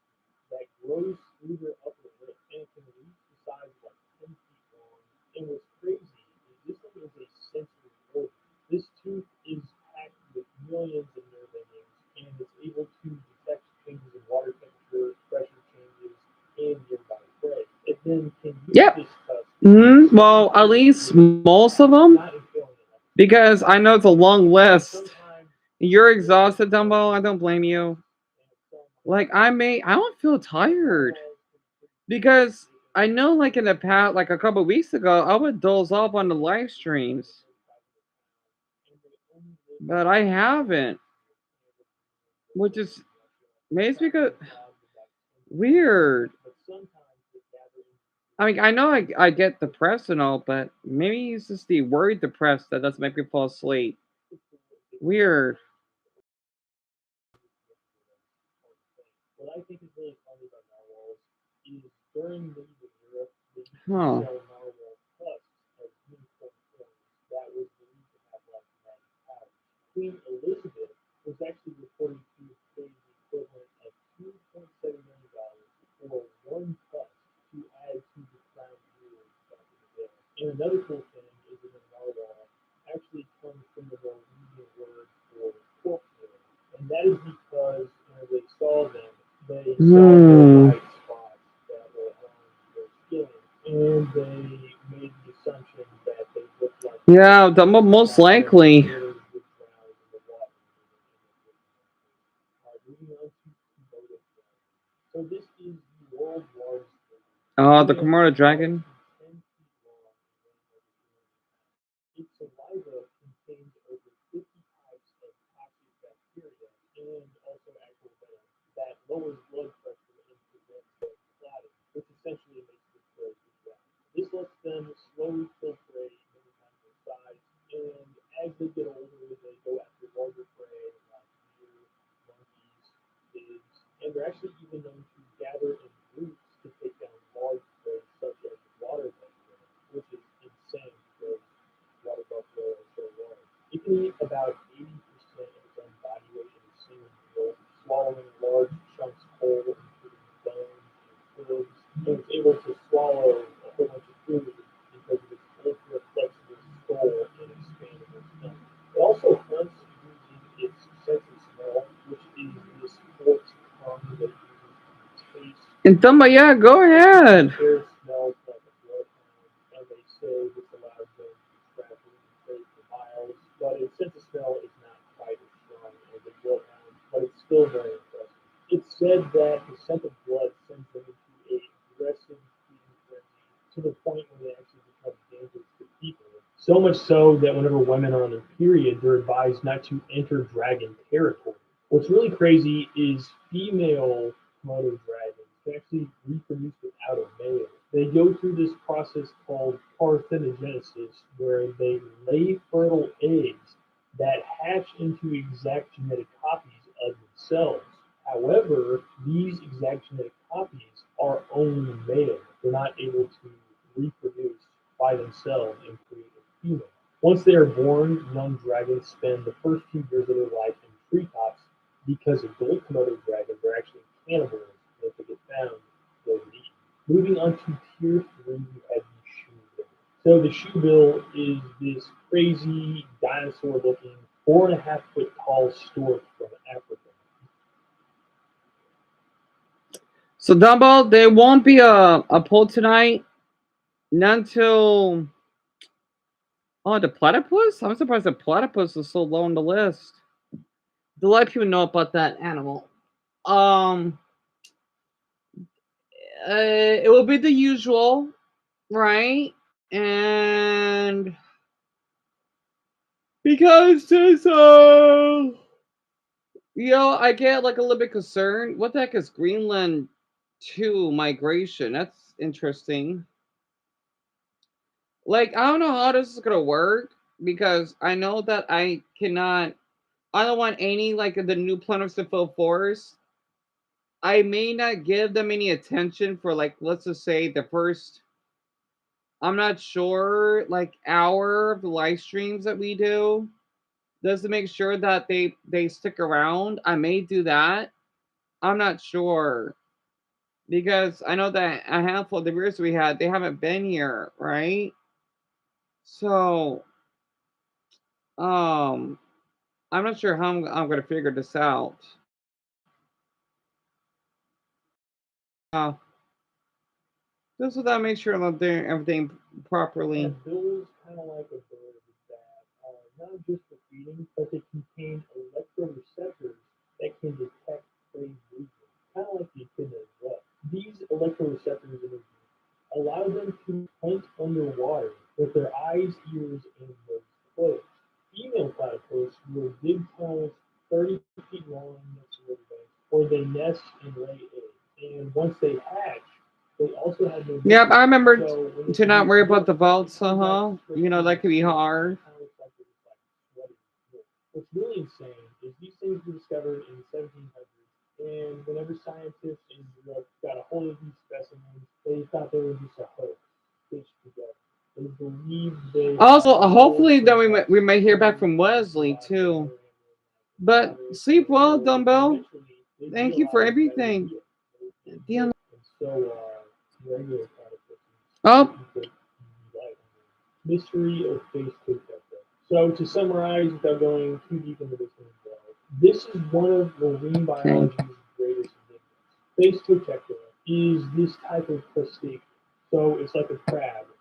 that grows through their upper lip and it can reach the size of like 10 feet long. And what's crazy is this thing is a sensory organ. This tooth is packed with millions of nerve endings and it's able to detect changes in water temperature, pressure changes, and nearby prey. It then can use Yep. this tusk to Well, at penetrate least with its most jaws, of them, not impaling it like a snake. because I know it's a long And list. sometimes You're they're just exhausted, so Dumbo. I don't blame complex you. and so Like I don't feel tired because I know like in the past, like a couple weeks ago, I would doze off on the live streams, but I haven't, which is makes me go weird. I mean, I know I get depressed and all, but maybe it's just the worried depressed that doesn't make me fall asleep. Weird. What I think is really funny about narwhals is during medieval Europe, they used to Huh. sell narwhal tusks as unicorn coins. That was believed to have like magic powers. Queen Elizabeth was actually reported to have paid the equivalent of $2.7 million for one tusk to add to the crown jewels back in the day. And another cool thing is that the narwhal actually comes from the Norwegian word for corkscrew. And that is because when they saw them, they saw the white spots that were on their skin, and they made the assumption that they looked like Yeah, the most likely. sailors would drown in the water. Moving on to Komodo dragon. So this is the world's largest Oh, the female Komodo up dragon. to 10 feet long and weighing over 200 pounds. Its saliva contains over 50 types of toxic bacteria and also actual venom that lowers blood pressure and prevents blood clotting, which essentially makes the prey drown. This lets them slowly filtrate many times their size, and as they get older, they go after larger prey like deer, monkeys, pigs, and they're actually even known to gather in groups to take down large prey such as water buffalo, which is insane because water buffalo are so large. It can eat about 80% of its own body weight in a single meal, swallowing large chunks whole, including bones and ribs, and it's able to swallow a whole bunch of food because of its ultra flexible skull and expandable stomach. It also hunts using its sense of smell, which is this forked tongue that it uses to taste And Thumba, yeah, go ahead. air smells like a bloodhound, and they say this allows them to track and prey for miles. But its sense of smell is not quite as strong as a bloodhound, but it's still very impressive. It's said that the scent of blood sends them into a aggressive feeding frenzy to the point where they actually become dangerous to people. So much so that whenever women are on their period, they're advised not to enter dragon territory. What's really crazy is female Komodo dragons can actually reproduce without a male. They go through this process called parthenogenesis, where they lay fertile eggs that hatch into exact genetic copies of themselves. However, these exact genetic copies are only male. They're not able to reproduce by themselves and create a female. Once they are born, young dragons spend the first few years of their life in treetops because adult Komodo dragons are actually cannibals, and if they get found, they'll be eaten. Moving on to tier 3, we have the shoebill. So the shoebill is this crazy dinosaur-looking 4.5 foot tall stork from Africa. So Dumbo, there won't be a poll tonight. Not until the platypus. I'm surprised the platypus is so low on the list. To let people know about that animal. Um, it will be the usual, right? And because this I get like a little bit concerned. What the heck is Greenland to migration? That's interesting. Like, I don't know how this is gonna work because I know that I cannot. I don't want any like the new planets to fill forest. I may not give them any attention for like let's just say the first. I'm not sure like hour of the live streams that we do. Just to make sure that they stick around. I may do that. I'm not sure because I know that a handful of the viewers we had they haven't been here, right? So um I'm not sure how I'm gonna figure this out. Uh, just so that I make sure I'm doing everything properly. And bills, kind of like a bird, that are not just for feeding, but they contain electroreceptors that can detect prey movement. with their eyes, ears, and nose closed. Female platypus will dig tunnels 30 feet long next to riverbanks, where they nest and lay eggs. And once they hatch, they also have no Yep, I remember so when to it's not worry about milk, the it vaults. comes out You know, that could be hard. kind of looks like it was like sweaty milk. What's really insane is these things were discovered in the 1700s, and whenever scientists in Europe got a hold of these specimens, they thought they were just a hoax stitched together. They believed they Also, had no hopefully, then direct we might hear back from contact Wesley with too. water But and sleep well, so Dumbo. eventually they Thank you for realized that it was everything. real. It was Deal. real. And so regular Oh, platypus like mystery of face protector. So to summarize, without going too deep into this info, this is one of marine biology's greatest enigmas. Face protector is this type of crustacean. So it's like a crab,